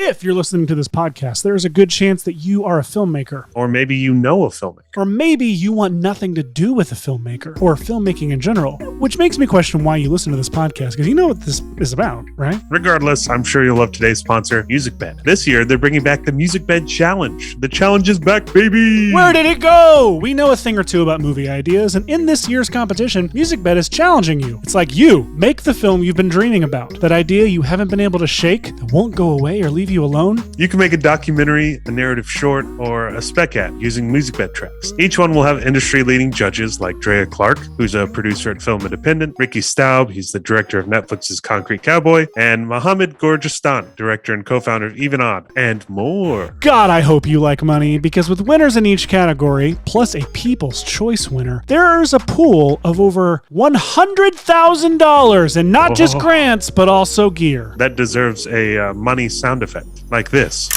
If you're listening to this podcast, there's a good chance that you are a filmmaker. Or maybe you know a filmmaker. Or maybe you want nothing to do with a filmmaker or filmmaking in general, which makes me question why you listen to this podcast, because you know what this is about, right? Regardless, I'm sure you'll love today's sponsor, MusicBed. This year, they're bringing back the MusicBed Challenge. The challenge is back, baby! Where did it go? We know a thing or two about movie ideas, and in this year's competition, MusicBed is challenging you. It's like you make the film you've been dreaming about. That idea you haven't been able to shake, that won't go away or leave you alone. You can make a documentary, a narrative short, or a spec ad using MusicBed tracks. Each one will have industry-leading judges like Drea Clark, who's a producer at Film Independent, Ricky Staub, he's the director of Netflix's Concrete Cowboy, and Mohammed Gorjistan, director and co-founder of Even Odd, and more. God, I hope you like money, because with winners in each category, plus a People's Choice winner, there's a pool of over $100,000, and not just grants, but also gear. That deserves a money sound effect, like this.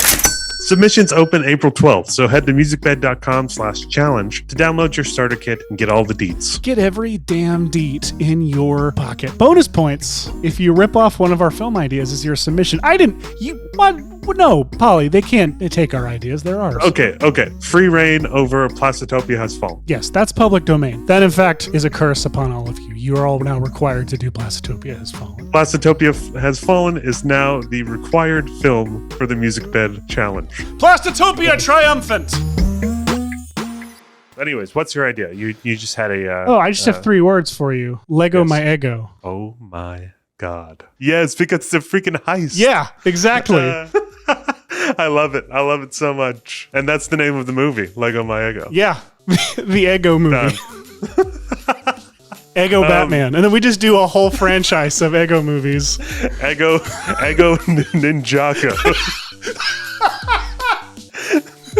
Submissions open April 12th, so head to musicbed.com/challenge to download your starter kit and get all the deets. Get every damn deet in your pocket. Bonus points if you rip off one of our film ideas as your submission. No, Polly, they can't take our ideas. They're ours. Okay. Free reign over Placitopia Has Fallen. Yes, that's public domain. That, in fact, is a curse upon all of you. You are all now required to do Placitopia Has Fallen. Placitopia Has Fallen is now the required film for the MusicBed Challenge. Placitopia triumphant! Anyways, what's your idea? You just had a... I just have 3 words for you. Lego my Eggo. Oh my God. Yes, because it's a freaking heist. Yeah, exactly. I love it. I love it so much. And that's the name of the movie, Lego My Eggo. Yeah, the Eggo movie. Eggo Batman. And then we just do a whole franchise of Eggo movies. Eggo Ninjago.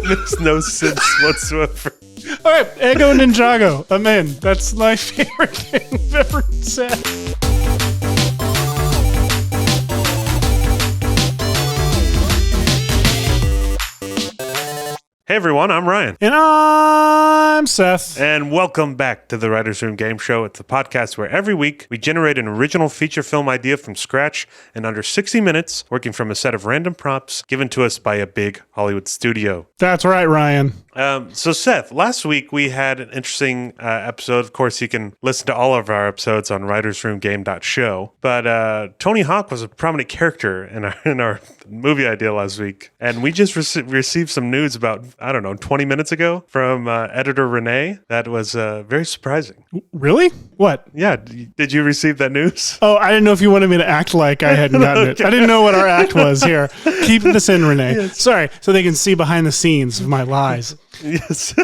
Makes no sense whatsoever. All right, Eggo Ninjago. I'm in. That's my favorite thing I've ever said. Hey everyone, I'm Ryan. And I'm Seth. And welcome back to the Writers Room Game Show. It's a podcast where every week we generate an original feature film idea from scratch in under 60 minutes, working from a set of random prompts given to us by a big Hollywood studio. That's right, Ryan. So Seth, last week we had an interesting episode. Of course, you can listen to all of our episodes on writersroomgame.show. But Tony Hawk was a prominent character in our movie idea last week. And we just received some news about, 20 minutes ago from editor Rene. That was very surprising. Really? What? Yeah. Did you receive that news? Oh, I didn't know if you wanted me to act like I hadn't gotten it. I didn't know what our act was. Here, keep this in, Rene. Yes. Sorry, so they can see behind the scenes of my lies. Yes.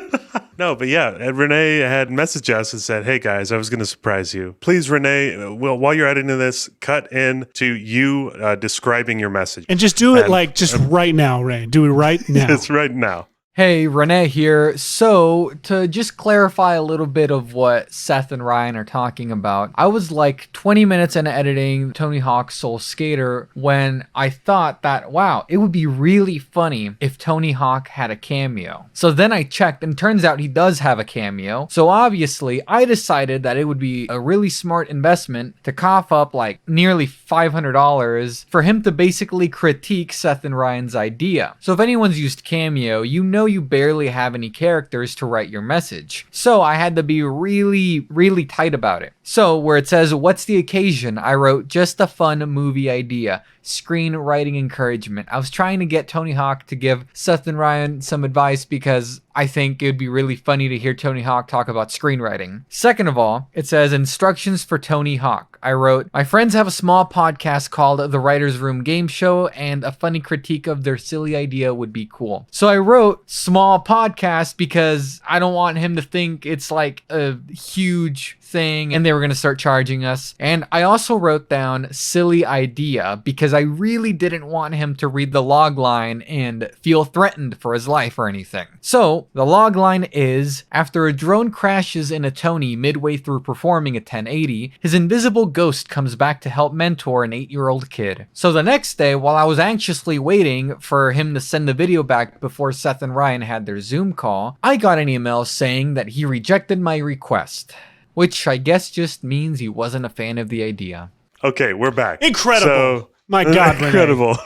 No, but yeah, Rene had messaged us and said, hey guys, I was going to surprise you. Please, Rene, while you're editing this, cut in to you describing your message. And just do it right now, Rene. Do it right now. Yes, right now. Hey, Rene here. So, to just clarify a little bit of what Seth and Ryan are talking about, I was like 20 minutes into editing Tony Hawk's Soul Skater when I thought that, wow, it would be really funny if Tony Hawk had a cameo. So then I checked, and turns out he does have a cameo. So obviously, I decided that it would be a really smart investment to cough up like nearly $500 for him to basically critique Seth and Ryan's idea. So if anyone's used Cameo, you know you barely have any characters to write your message. So I had to be really, really tight about it. So where it says, what's the occasion? I wrote, just a fun movie idea. Screenwriting encouragement. I was trying to get Tony Hawk to give Seth and Ryan some advice because I think it would be really funny to hear Tony Hawk talk about screenwriting. Second of all, it says instructions for Tony Hawk. I wrote, my friends have a small podcast called The Writers Room Game Show, and a funny critique of their silly idea would be cool. So I wrote small podcast because I don't want him to think it's like a huge thing and they were going to start charging us. And I also wrote down silly idea because I really didn't want him to read the log line and feel threatened for his life or anything. So the log line is, after a drone crashes in a Tony midway through performing a 1080, his invisible ghost comes back to help mentor an 8-year-old kid. So the next day, while I was anxiously waiting for him to send the video back before Seth and Ryan had their Zoom call, I got an email saying that he rejected my request. Which I guess just means he wasn't a fan of the idea. Okay, we're back. Incredible. My God, incredible.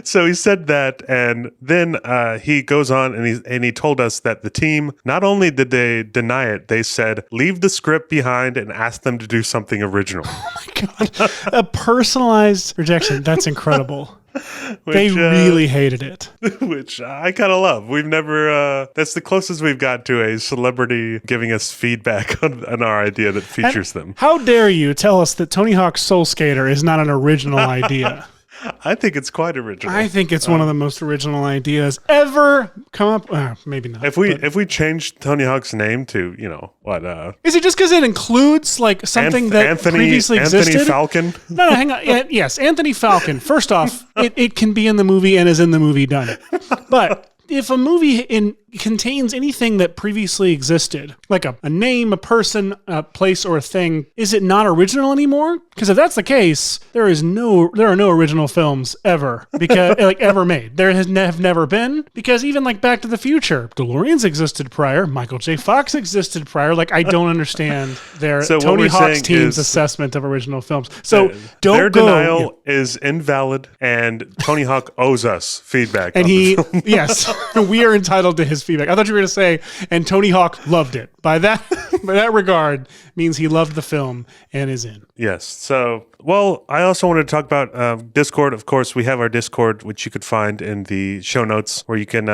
So he said that, and then he goes on and he told us that the team, not only did they deny it, they said, leave the script behind and ask them to do something original. Oh my God. A personalized rejection. That's incredible. They Which, really hated it. Which I kind of love. We've never, that's the closest we've got to a celebrity giving us feedback on our idea that features them. How dare you tell us that Tony Hawk's Soul Skater is not an original idea? I think it's quite original. I think it's one of the most original ideas ever come up. Maybe not. If we change Tony Hawk's name to, what? Is it just because it includes like something that previously existed? Anthony Falcon? No, hang on. Yes, Anthony Falcon. First off, it can be in the movie and is in the movie done. But if a movie contains anything that previously existed, like a name, a person, a place, or a thing, is it not original anymore? Because if that's the case, there are no original films ever ever made. There have never been, because even like Back to the Future, DeLoreans existed prior, Michael J. Fox existed prior. Like, I don't understand Tony Hawk's team's assessment of original films. So their denial is invalid, and Tony Hawk owes us feedback. And yes, we are entitled to his feedback. I thought you were going to say, and Tony Hawk loved it. By that regard, means he loved the film and is in. Yes. So, well, I also wanted to talk about Discord. Of course, we have our Discord, which you could find in the show notes, where you can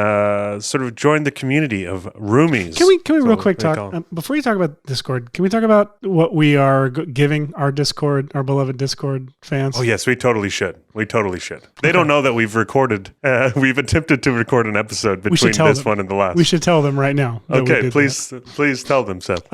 sort of join the community of roomies. Can we real quick talk before you talk about Discord? Can we talk about what we are giving our Discord, our beloved Discord fans? Oh yes, we totally should. They don't know that we've recorded. We've attempted to record an episode between this one and the last. We should tell them right now. Okay, please tell them, Seth.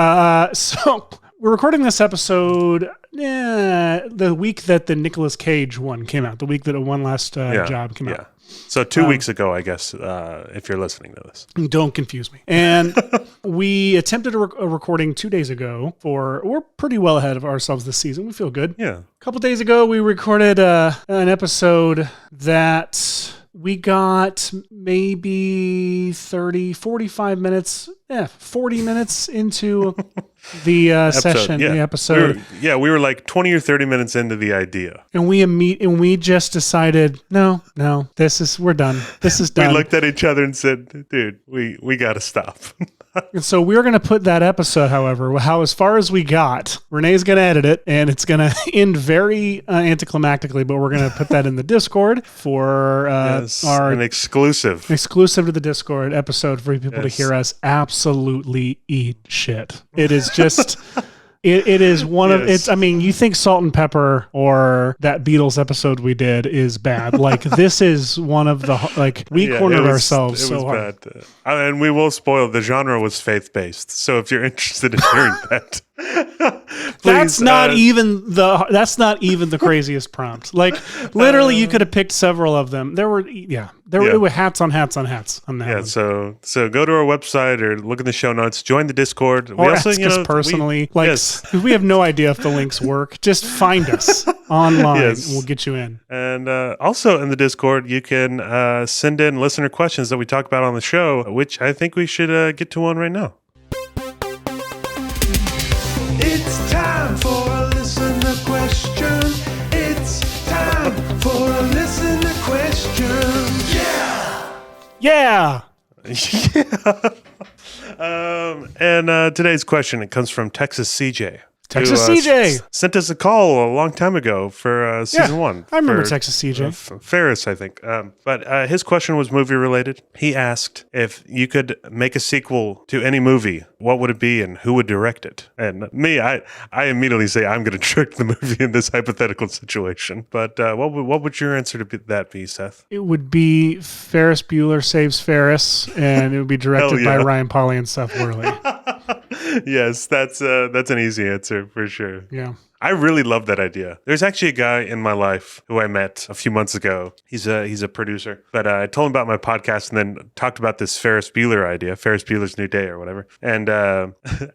So we're recording this episode the week that the Nicolas Cage one came out, the week that One Last Job came out. So 2 weeks ago, I guess, if you're listening to this. Don't confuse me. And we attempted a recording 2 days ago. We're pretty well ahead of ourselves this season. We feel good. Yeah. A couple days ago, we recorded an episode that we got maybe 30, 45 minutes, 40 minutes into the session, the episode. We were like 20 or 30 minutes into the idea. And we just decided, no, we're done. This is done. We looked at each other and said, dude, we got to stop. And so we're going to put that episode, however, as far as we got, Renee's going to edit it, and it's going to end very anticlimactically, but we're going to put that in the Discord for an exclusive to the Discord episode for people to hear us absolutely eat shit. It is just... It is one of it's. I mean, you think Salt and Pepper or that Beatles episode we did is bad? Like, this is one of the we cornered ourselves so hard. Bad. And we will spoil. The genre was faith based. So if you're interested in hearing that, that's not even the craziest prompt. Like, literally, you could have picked several of them. There were hats on hats on hats on that. Yeah. One. So go to our website or look in the show notes. Join the Discord. Or ask us personally. We have no idea if the links work. Just find us online. And we'll get you in. And also in the Discord, you can send in listener questions that we talk about on the show, which I think we should get to one right now. It's time for a listener question. It's time for a listener question. Yeah. And today's question, it comes from Texas CJ. Texas CJ sent us a call a long time ago for season 1. I remember Texas CJ. Ferris, I think. But his question was movie related. He asked if you could make a sequel to any movie, what would it be and who would direct it? And me, I immediately say I'm going to direct the movie in this hypothetical situation. But what would your answer to that be, Seth? It would be Ferris Bueller Saves Ferris, and it would be directed by Ryan Pauly and Seth Worley. Yes, that's an easy answer for sure. Yeah. I really love that idea. There's actually a guy in my life who I met a few months ago. He's a producer, but I told him about my podcast and then talked about this Ferris Bueller idea, Ferris Bueller's New Day or whatever. And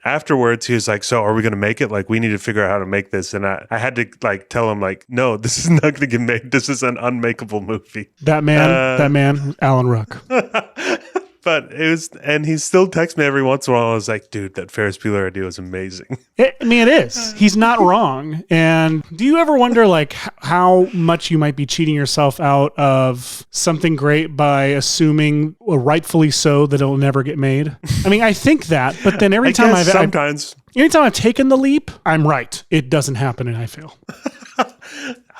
afterwards, he was like, "So are we going to make it? Like, we need to figure out how to make this." And I had to tell him no, this is not going to get made. This is an unmakeable movie. That man, Alan Ruck. But it was, and he still texts me every once in a while. I was like, dude, that Ferris Bueller idea was amazing. I mean, it is. He's not wrong. And do you ever wonder, like, how much you might be cheating yourself out of something great by assuming, rightfully so, that it'll never get made? I mean, I think that, but then every time anytime I've taken the leap, I'm right. It doesn't happen, and I fail.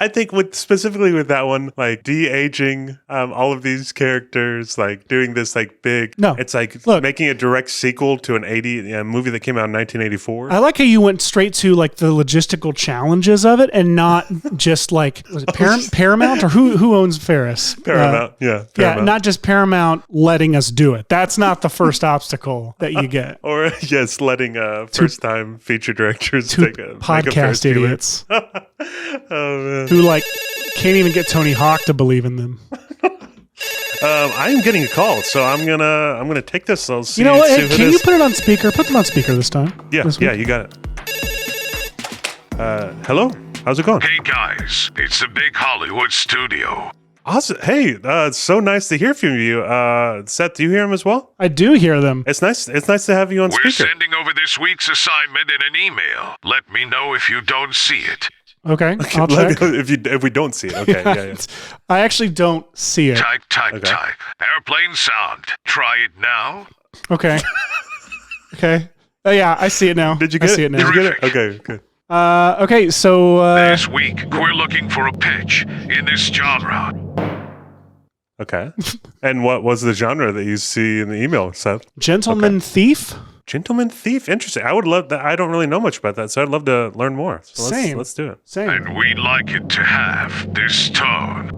I think specifically with that one, like de-aging all of these characters, like doing this like big, it's like making a direct sequel to an movie that came out in 1984. I like how you went straight to like the logistical challenges of it and not just like, was it Paramount or who owns Ferris? Paramount, Paramount. Yeah, not just Paramount letting us do it. That's not the first obstacle that you get. Or yes, letting first-time feature directors take a podcast idiots. Oh man. Who like can't even get Tony Hawk to believe in them. I'm getting a call, so I'm gonna take this. I'll see. You know what? See Hey, can you put it on speaker? Put them on speaker this time. Yeah, you got it. Hello, how's it going? Hey guys, it's the big Hollywood studio. Awesome. Hey, it's so nice to hear from you. Seth, do you hear him as well? I do hear them. It's nice to have you on We're speaker. sending over this week's assignment in an email. Let me know if you don't see it. Okay, I'll check. If we don't see it, okay. Yeah. I actually don't see it. Type. Airplane sound. Try it now. Okay. Okay. Oh yeah, I see it now. Did you get it? see it now. Did you get it? Okay, good. Okay, so This week, we're looking for a pitch in this genre. Okay. And what was the genre that you see in the email, Seth? Gentleman Thief? Gentleman Thief. Interesting. I would love that. I don't really know much about that, so I'd love to learn more. So Same. Let's do it. Same. And we'd like it to have this tone.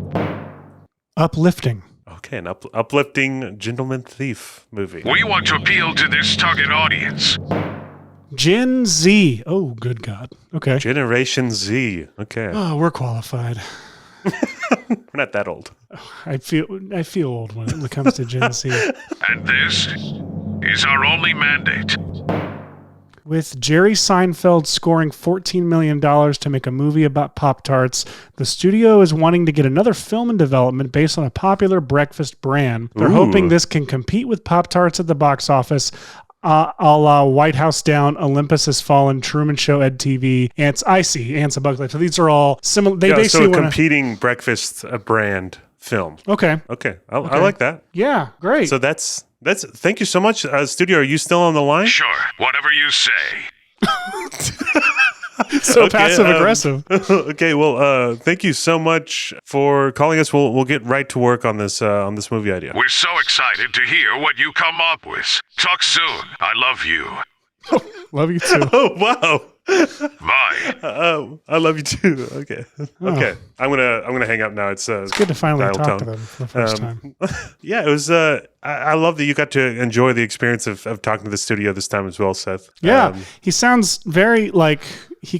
Uplifting. Okay, an uplifting Gentleman Thief movie. We want to appeal to this target audience. Gen Z. Oh, good God. Okay. Generation Z. Okay. Oh, we're qualified. We're not that old. I feel old when it comes to Gen Z. And this is our only mandate. With Jerry Seinfeld scoring $14 million to make a movie about Pop Tarts, the studio is wanting to get another film in development based on a popular breakfast brand. They're hoping this can compete with Pop Tarts at the box office, a la White House Down, Olympus Has Fallen, Truman Show, EdTV, Ants a Bug Life. So these are all similar. They basically so a competing breakfast brand film. Okay. I like that. Yeah, great. So that's thank you so much, studio. Are you still on the line? Sure, whatever you say. So passive aggressive. Okay, well, thank you so much for calling us. We'll get right to work on this movie idea. We're so excited to hear what you come up with. Talk soon. I love you. Love you too. Oh wow. Bye. I love you too. Okay. Okay. I'm gonna hang up now. It's good to finally dial talk tone. to them for the first time. Yeah, it was. I love that you got to enjoy the experience of talking to the studio this time as well, Seth. Yeah, he sounds very like he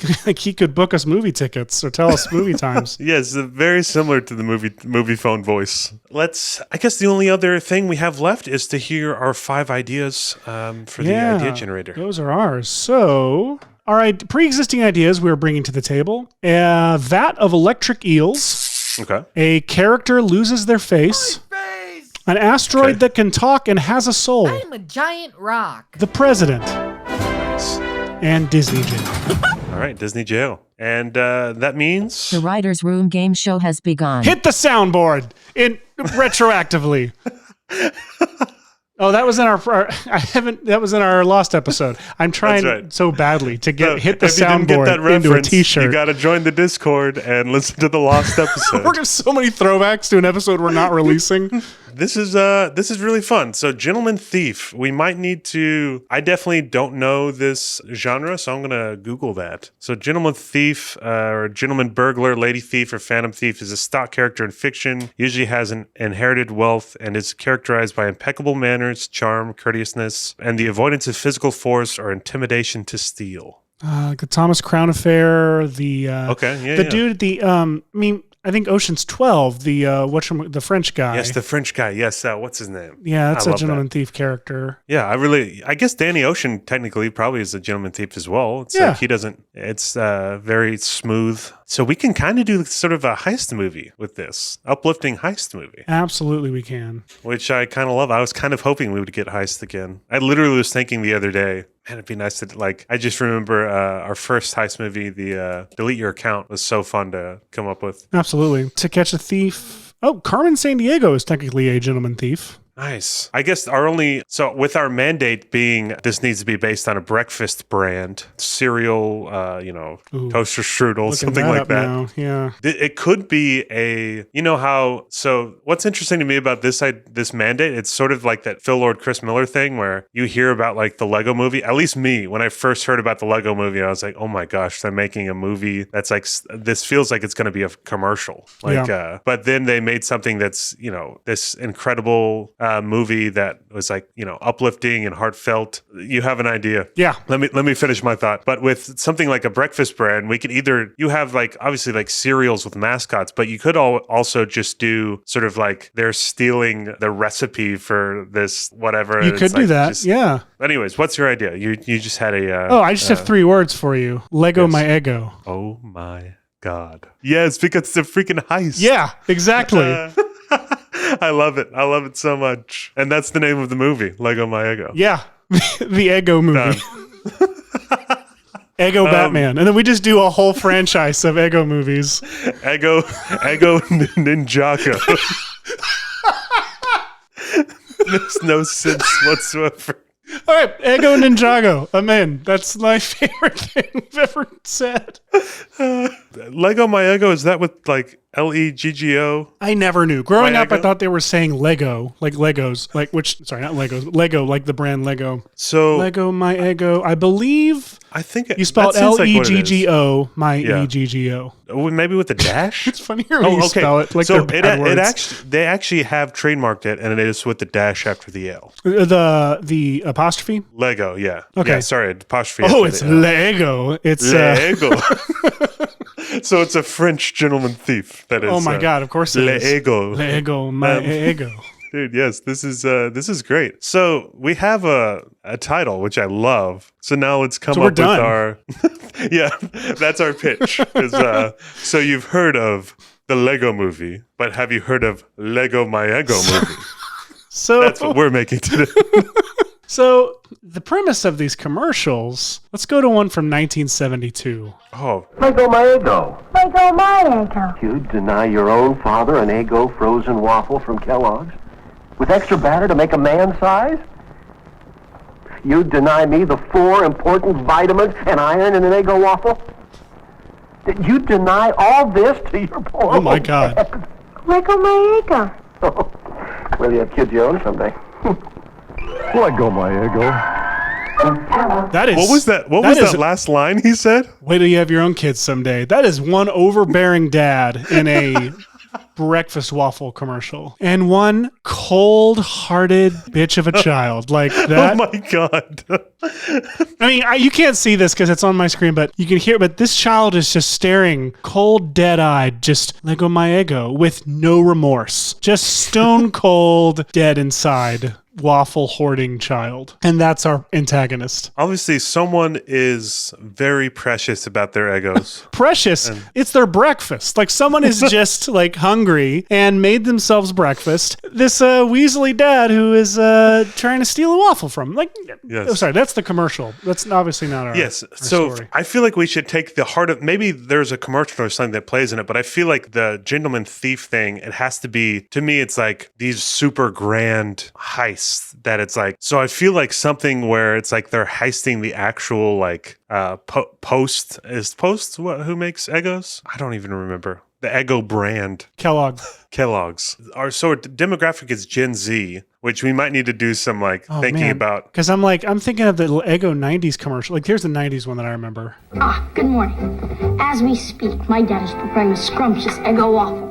could book us movie tickets or tell us movie times. Yeah, it's very similar to the movie phone voice. I guess the only other thing we have left is to hear our 5 ideas for the idea generator. Those are ours. So, all right, pre-existing ideas we are bringing to the table. A vat of electric eels. Okay. A character loses their face. An asteroid that can talk and has a soul. I'm a giant rock. The president. Nice. And Disney jail. All right, Disney jail. And that means... The Writer's Room game show has begun. Hit the soundboard retroactively. Oh, that was in that was in our lost episode. I'm trying so badly to hit the soundboard into a t-shirt. You got to join the Discord and listen to the lost episode. We're getting so many throwbacks to an episode we're not releasing. This is really fun. So, Gentleman Thief, we might need to... I definitely don't know this genre, so I'm going to Google that. So, Gentleman Thief, or Gentleman Burglar, Lady Thief, or Phantom Thief is a stock character in fiction, usually has an inherited wealth, and is characterized by impeccable manners, charm, courteousness, and the avoidance of physical force or intimidation to steal. Like the Thomas Crown Affair, the dude, I think Ocean's 12, the French guy. Yes, the French guy. Yes, what's his name? Yeah, that's I a love gentleman that. thief character. Yeah, I guess Danny Ocean technically probably is a gentleman thief as well. It's like he doesn't, it's very smooth. So we can kind of do sort of a heist movie with this, uplifting heist movie. Absolutely we can. Which I kind of love. I was kind of hoping we would get heist again. I literally was thinking the other day, man, it'd be nice to, like, I just remember our first heist movie, the Delete Your Account, was so fun to come up with. Absolutely. To Catch a Thief. Oh, Carmen Sandiego is technically a gentleman thief. Nice. I guess so with our mandate being this needs to be based on a breakfast brand, cereal, toaster strudel, something like that. Now. Yeah. It could be so what's interesting to me about this mandate, it's sort of like that Phil Lord, Chris Miller thing where you hear about like the Lego movie. At least me, when I first heard about the Lego movie, I was like, oh my gosh, they're making a movie that's like, this feels like it's going to be a commercial. But then they made something that's, this incredible movie that was like, uplifting and heartfelt. You have an idea. Yeah. Let me finish my thought. But with something like a breakfast brand, we could you have like obviously like cereals with mascots, but you could also just do sort of like they're stealing the recipe for this whatever. You could do that. Yeah. Anyways, what's your idea? You just had I just have 3 words for you. Lego my Eggo. Oh my God. Yes, because it's a freaking heist. Yeah, exactly. I love it. I love it so much. And that's the name of the movie, Lego My Eggo. Yeah, the Eggo movie. Eggo Batman. And then we just do a whole franchise of Eggo movies. Eggo Ninjago. Makes no sense whatsoever. All right, Eggo Ninjago. I'm in. That's my favorite thing we've ever said. Lego My Eggo, is that with like Leggo? I never knew. Growing up, Eggo? I thought they were saying Lego, like Legos, not Legos, Lego, like the brand Lego. So Lego My Eggo. I believe I think you spelled Leggo, my Yeah. Eggo. Maybe with a dash? It's funnier when you spell it like so they're bad words. they actually have trademarked it, and it is with the dash after the L. The apostrophe? Lego, yeah. Okay. Yeah, sorry, apostrophe. Oh, after it's the L. Lego. It's Lego. So it's a French gentleman thief. That is. oh my God! Of course it is. Lego. Lego, my Eggo. Dude, yes, this is great. So we have a title which I love. So now let's come up with done. our yeah. That's our pitch. So you've heard of the Lego Movie, but have you heard of Lego My Eggo Movie? So That's what we're making today. So the premise of these commercials. Let's go to one from 1972. Oh, Lego my Eggo. Lego my Eggo. You'd deny your own father an Eggo frozen waffle from Kellogg's? With extra batter to make a man size? You'd deny me the 4 important vitamins and iron in an Eggo waffle? You'd deny all this to your poor Oh my old God. dad? Lego my Eggo. Oh, will you have kids your own someday? Lego my Eggo. That is what was that? What was that last line he said? Wait till you have your own kids someday. That is one overbearing dad in a breakfast waffle commercial, and one cold-hearted bitch of a child like that. Oh my God. I mean, you can't see this because it's on my screen, but you can hear. But this child is just staring, cold, dead-eyed, just Lego my Eggo with no remorse, just stone cold, dead inside. Waffle hoarding child. And that's our antagonist. Obviously, someone is very precious about their Eggos. Precious. It's their breakfast. Like someone is just like hungry and made themselves breakfast. This Weasley dad who is trying to steal a waffle from. Like, Yes. oh, sorry, that's the commercial. That's obviously not our Yes. our So story. I feel like we should take the heart of, maybe there's a commercial or something that plays in it, but I feel like the gentleman thief thing, it has to be, to me, it's like these super grand heists that it's like, so I feel like something where it's like they're heisting the actual like Post who makes Eggos? I don't even remember. The Eggo brand. Kellogg's. Our demographic is Gen Z, which we might need to do some like thinking about. Because I'm thinking of the Eggo 90s commercial. Like here's the 90s one that I remember. Good morning. As we speak, my dad is preparing a scrumptious Eggo waffle.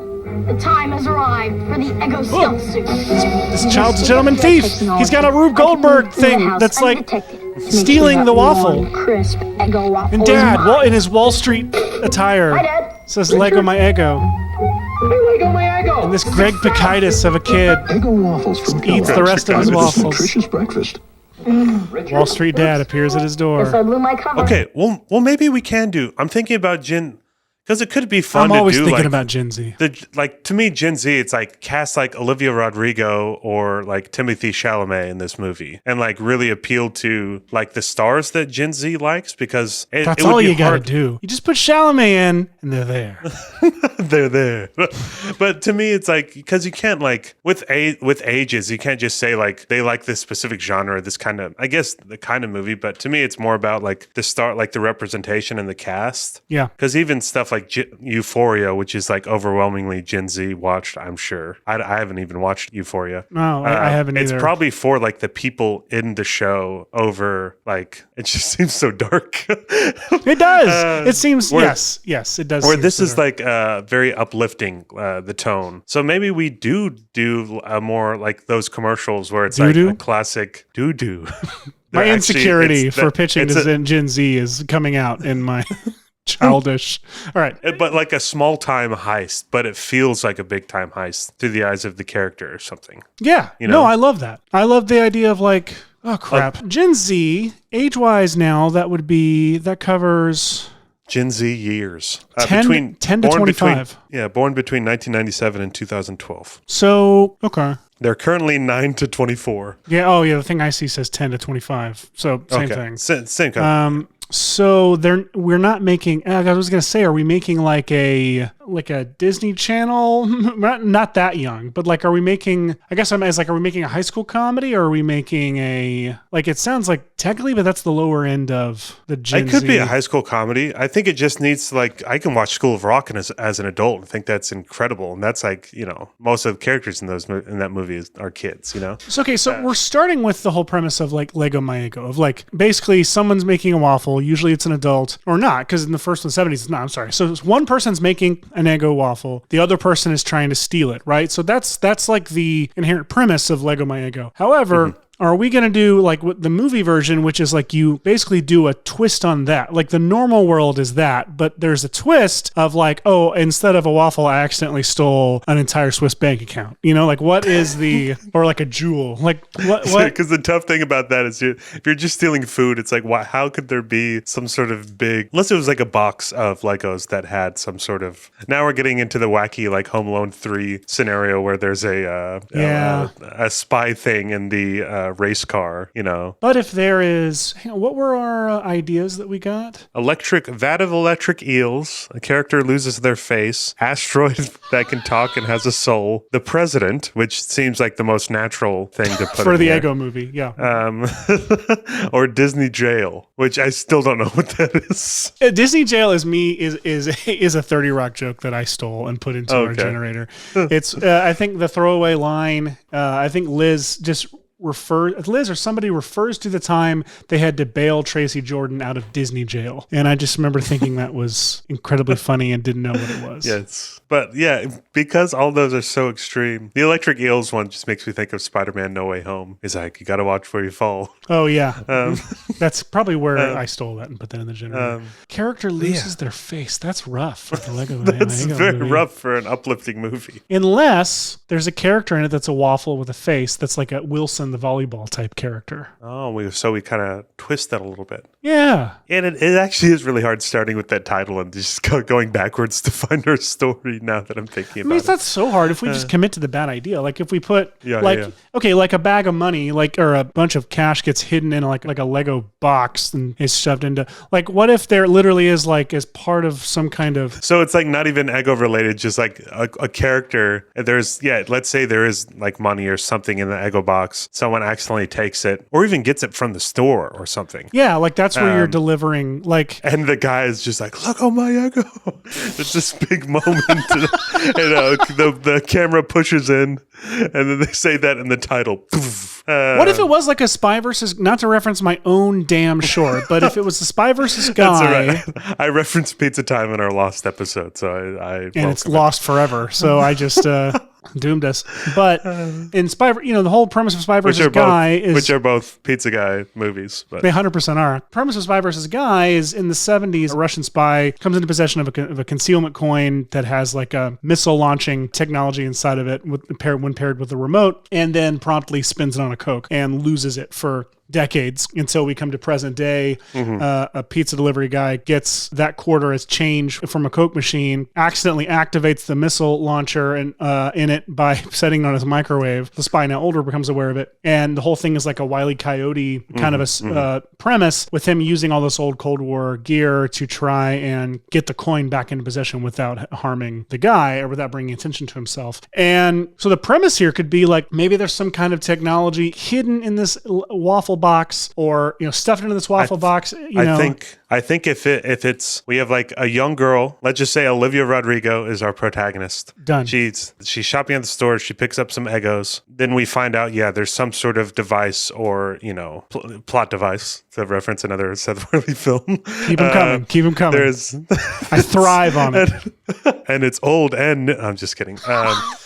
The time has arrived for the Eggo stealth suit. This child's a gentleman thief. He's got a Rube Goldberg thing that's like stealing the waffle. Crisp Eggo waffle. And Dad, in his Wall Street attire, Hi, Dad. says Lego my Eggo. And this Greg Pikitis of a kid Eggo waffles from eats the rest of his waffles. Nutritious breakfast. Wall Street Dad appears at his door. Guess I blew my cover. Okay, well, maybe we can do. I'm thinking about Gen, because it could be fun I'm to always do. thinking like, about Gen Z. To me, Gen Z, it's like cast like Olivia Rodrigo or like Timothy Chalamet in this movie, and like really appeal to like the stars that Gen Z likes, because That's it would all be you gotta hard. do. You just put Chalamet in, and they're there. They're there. But to me, it's like, because you can't like with ages, you can't just say like they like this specific genre, this kind of, I guess the kind of movie. But to me, it's more about like the star, like the representation and the cast. Yeah. Because even stuff like Euphoria, which is like overwhelmingly Gen Z watched, I'm sure. I haven't even watched Euphoria. No, I haven't either. It's probably for like the people in the show over like, it just seems so dark. It does. It seems, yes, it does. Where seem this so is dark. like very uplifting, the tone. So maybe we do more like those commercials where it's Doo-doo? like a classic doo-doo. My They're insecurity it's for that- pitching it's to Gen Z is coming out in my childish. All right. but like a small time heist, but it feels like a big time heist through the eyes of the character or something. Yeah. You know? No, I love that. I love the idea of like, oh crap. Gen Z, age-wise now, that covers Gen Z years. 10 to 25. Born between 1997 and 2012. So, okay. They're currently 9 to 24. Yeah. Oh, yeah. The thing I see says 10 to 25. So same thing. Same kind. So we're not making. I was gonna say, are we making like a Disney Channel? Not that young, but like, are we making? I guess I'm as like, are we making a high school comedy, or are we making a like? It sounds like technically, but that's the lower end of the Gen It could Z. be a high school comedy. I think it just needs to, like, I can watch School of Rock as an adult and think that's incredible. And that's like, you know, most of the characters in that movie are kids, you know? So, okay, so we're starting with the whole premise of like Lego My Eggo, of like basically someone's making a waffle. Usually it's an adult, or not, because in the first one, 70s, it's not. I'm sorry. So one person's making an Eggo waffle. The other person is trying to steal it, right? So that's like the inherent premise of Lego My Eggo. However, are we going to do like what the movie version, which is like you basically do a twist on that? Like the normal world is that, but there's a twist of like, oh, instead of a waffle, I accidentally stole an entire Swiss bank account. You know, like what is the, or like a jewel? Like what? Because the tough thing about that is if you're just stealing food, it's like, how could there be some sort of big, unless it was like a box of Legos that had some sort of, now we're getting into the wacky like Home Alone 3 scenario where there's a spy thing in the race car, you know. But if there is, hang on, what were our ideas that we got? Vat of electric eels, a character loses their face, asteroid that can talk and has a soul, the president, which seems like the most natural thing to put for in the here. Eggo movie, yeah. Or Disney jail, which I still don't know what that is. Disney jail is a 30 Rock joke that I stole and put into our generator. It's I think the throwaway line. I think Liz or somebody refers to the time they had to bail Tracy Jordan out of Disney jail. And I just remember thinking that was incredibly funny and didn't know what it was. Yes. But yeah, because all those are so extreme. The electric eels one just makes me think of Spider-Man No Way Home. It's like, you got to watch where you fall. Oh, yeah. That's probably where I stole that and put that in the generator. Character loses their face. That's rough for the Lego That's Lego very movie. rough for an uplifting movie. Unless there's a character in it that's a waffle with a face that's like a Wilson the volleyball type character. Oh, so we kind of twist that a little bit. Yeah. And it actually is really hard starting with that title and just going backwards to find our story now that I'm thinking about it's not so hard if we just commit to the bad idea. Like if we put okay, like a bag of money, like, or a bunch of cash gets hidden in like a Lego box and is shoved into, like, what if there literally is like as part of some kind of. So it's like not even Eggo related, just like a character. Let's say there is like money or something in the Eggo box. Someone accidentally takes it or even gets it from the store or something. Yeah, like that's where you're delivering, like. And the guy is just like, look, oh my Eggo. It's this big moment. The camera pushes in and then they say that in the title. What if it was like a spy versus, not to reference my own damn short, but if it was a spy versus guy. That's all right. I referenced Pizza Time in our Lost episode, so I and it's lost forever. So I just, doomed us. But in Spy, the whole premise of Spy versus Guy is... Which are both Pizza Guy movies. But. They 100% are. Premise of Spy versus Guy is in the 70s, a Russian spy comes into possession of a concealment coin that has like a missile launching technology inside of it when paired with a remote, and then promptly spins it on a Coke and loses it for decades until we come to present day. A pizza delivery guy gets that quarter as change from a Coke machine, accidentally activates the missile launcher and in it by setting it on his microwave. The spy, now older, becomes aware of it, and the whole thing is like a Wile E. Coyote kind of a premise, with him using all this old Cold War gear to try and get the coin back into possession without harming the guy or without bringing attention to himself. And so the premise here could be like, maybe there's some kind of technology hidden in this waffle box, or stuffed into this waffle box. I think if it's we have like a young girl, let's just say Olivia Rodrigo is our protagonist. Done. She's shopping at the store. She picks up some Eggos. Then we find out, there's some sort of device or plot device to reference another Seth Worley film. Keep them coming. Keep them coming. I thrive on it. And it's old and new. I'm just kidding.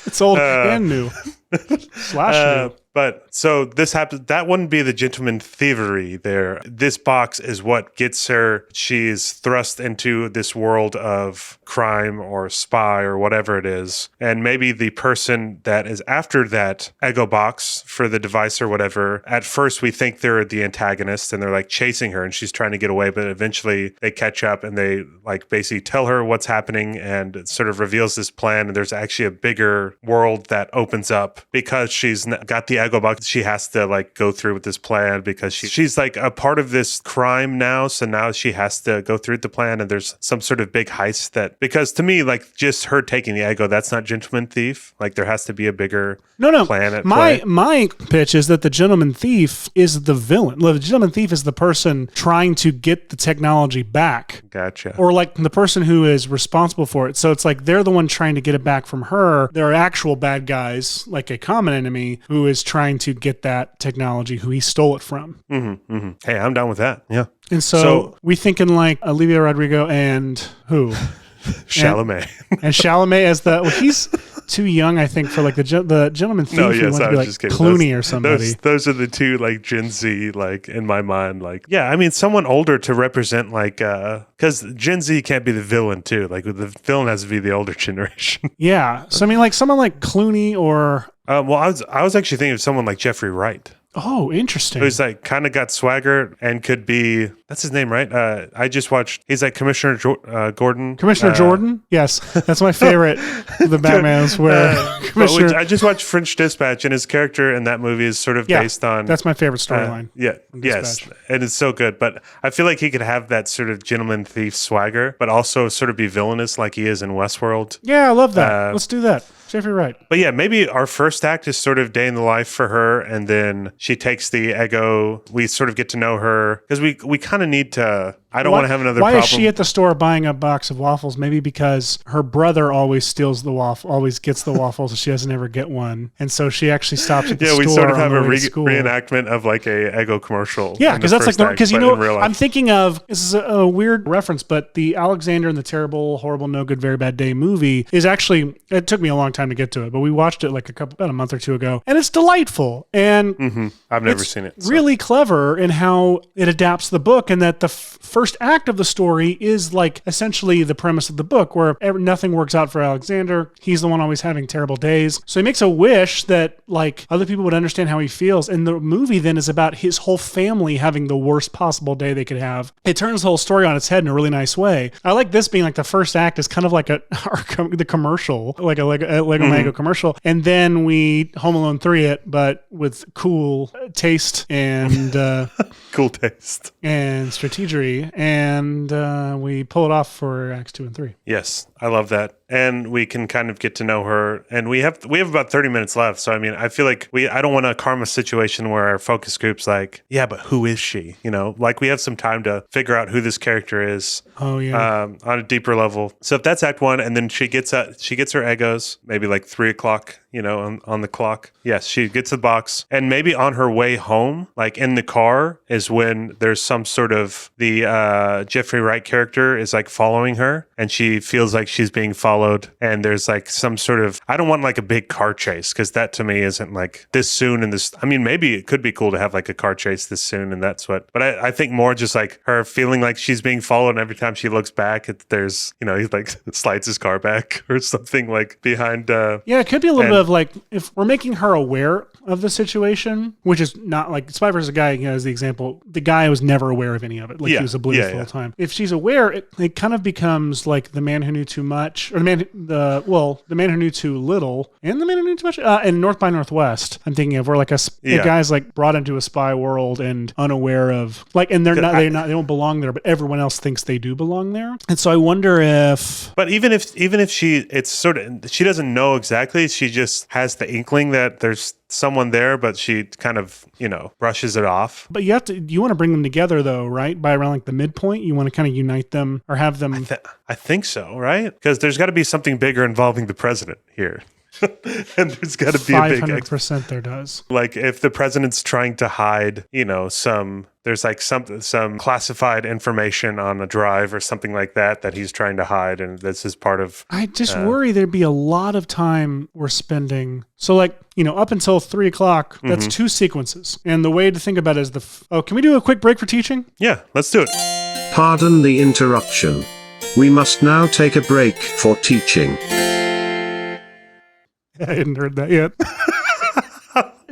It's old and new. / new. But so this happens, that wouldn't be the gentleman thievery there. This box is what gets her. She's thrust into this world of crime or spy or whatever it is. And maybe the person that is after that Eggo box for the device or whatever, at first we think they're the antagonist and they're like chasing her and she's trying to get away. But eventually they catch up and they like basically tell her what's happening, and it sort of reveals this plan. And there's actually a bigger world that opens up because she's got the Eggo box. She has to like go through with this plan because she's like a part of this crime now. So now she has to go through the plan, and there's some sort of big heist that, because to me, like just her taking the Eggo, that's not gentleman thief. Like there has to be a bigger plan at play. My pitch is that the gentleman thief is the villain. The gentleman thief is the person trying to get the technology back. Gotcha. Or like the person who is responsible for it. So it's like they're the one trying to get it back from her. There are actual bad guys, like a common enemy, who is trying to get that technology, who he stole it from. Hey, I'm down with that. Yeah. And so we thinking like Olivia Rodrigo and who? Chalamet. And Chalamet as he's too young, I think, for like the gentleman thief. No, yes, I was like just kidding. Clooney or somebody. Those are the two like Gen Z, like in my mind. Like, yeah, I mean, someone older to represent like, because Gen Z can't be the villain too. Like the villain has to be the older generation. Yeah. So I mean, like someone like Clooney or. Well, I was actually thinking of someone like Jeffrey Wright. Oh, interesting. Who's like kind of got swagger and could be, that's his name, right? I just watched, he's like Commissioner Gordon. Commissioner Jordan? Yes. That's my favorite of the Batmans where Commissioner. I just watched French Dispatch, and his character in that movie is sort of based on. That's my favorite storyline. Yes. And it's so good. But I feel like he could have that sort of gentleman thief swagger, but also sort of be villainous like he is in Westworld. Yeah, I love that. Let's do that. Jeffrey Wright. But yeah, maybe our first act is sort of day in the life for her, and then she takes the Eggo. We sort of get to know her because we kind of need to. I don't want to have another problem. Why is she at the store buying a box of waffles? Maybe because her brother always steals the waffle, always gets the waffles, and she doesn't ever get one. And so she actually stops at the store. Yeah, we sort of have a reenactment reenactment of like a Eggo commercial. Yeah, because that's like, because I'm thinking of, this is a weird reference, but the Alexander and the Terrible, Horrible, No Good, Very Bad Day movie is actually, it took me a long time to get to it, but we watched it like about a month or two ago, and it's delightful. And I've never seen it. Really clever in how it adapts the book, and that the first act of the story is like essentially the premise of the book, where nothing works out for Alexander. He's the one always having terrible days. So he makes a wish that like other people would understand how he feels. And the movie then is about his whole family having the worst possible day they could have. It turns the whole story on its head in a really nice way. I like this being like the first act is kind of like the commercial, like a Lego Mango commercial. And then we Home Alone 3 it, but with cool taste and cool taste and strategery, and we pull it off for acts 2 and 3. Yes, I love that. And we can kind of get to know her, and we have about 30 minutes left. So I mean, I feel like I don't want a karma situation where our focus group's like, yeah, but who is she? You know, like we have some time to figure out who this character is. Oh yeah, on a deeper level. So if that's act 1, and then she gets her Eggos, maybe like 3:00, you know, on the clock. Yes, she gets the box, and maybe on her way home, like in the car, is when there's some sort of the Jeffrey Wright character is like following her, and she feels like she's being followed followed, and there's like some sort of, I don't want like a big car chase, because that to me isn't like this soon in this. I mean, maybe it could be cool to have like a car chase this soon, and that's what, but I think more just like her feeling like she's being followed, and every time she looks back, there's, you know, he like slides his car back or something like behind. Yeah, it could be a little bit of like, if we're making her aware of the situation, which is not like Spy vs. Guy, you know, as the example, the guy was never aware of any of it. Like he was oblivious the whole time. If she's aware, it kind of becomes like The Man Who Knew Too Much, or The Man Who Knew Too Little, and The Man Who Knew Too Much, and North by Northwest. I'm thinking of where like the guy's like brought into a spy world and unaware of like, and they don't belong there, but everyone else thinks they do belong there. And so I wonder if, but even if it's sort of, she doesn't know exactly, she just has the inkling that there's someone there, but she kind of, you know, brushes it off. But you want to bring them together though, right? By around like the midpoint, you want to kind of unite them or have them. I think so, right? Because there's got to be something bigger involving the president here. And there's got to be 500% there does. Like if the president's trying to hide, you know, there's like some classified information on a drive or something like that he's trying to hide, and this is part of. I just worry there'd be a lot of time we're spending. So like, you know, up until 3 o'clock, that's 2 sequences, and the way to think about it is can we do a quick break for teaching? Yeah, let's do it. Pardon the interruption. We must now take a break for teaching. I hadn't heard that yet.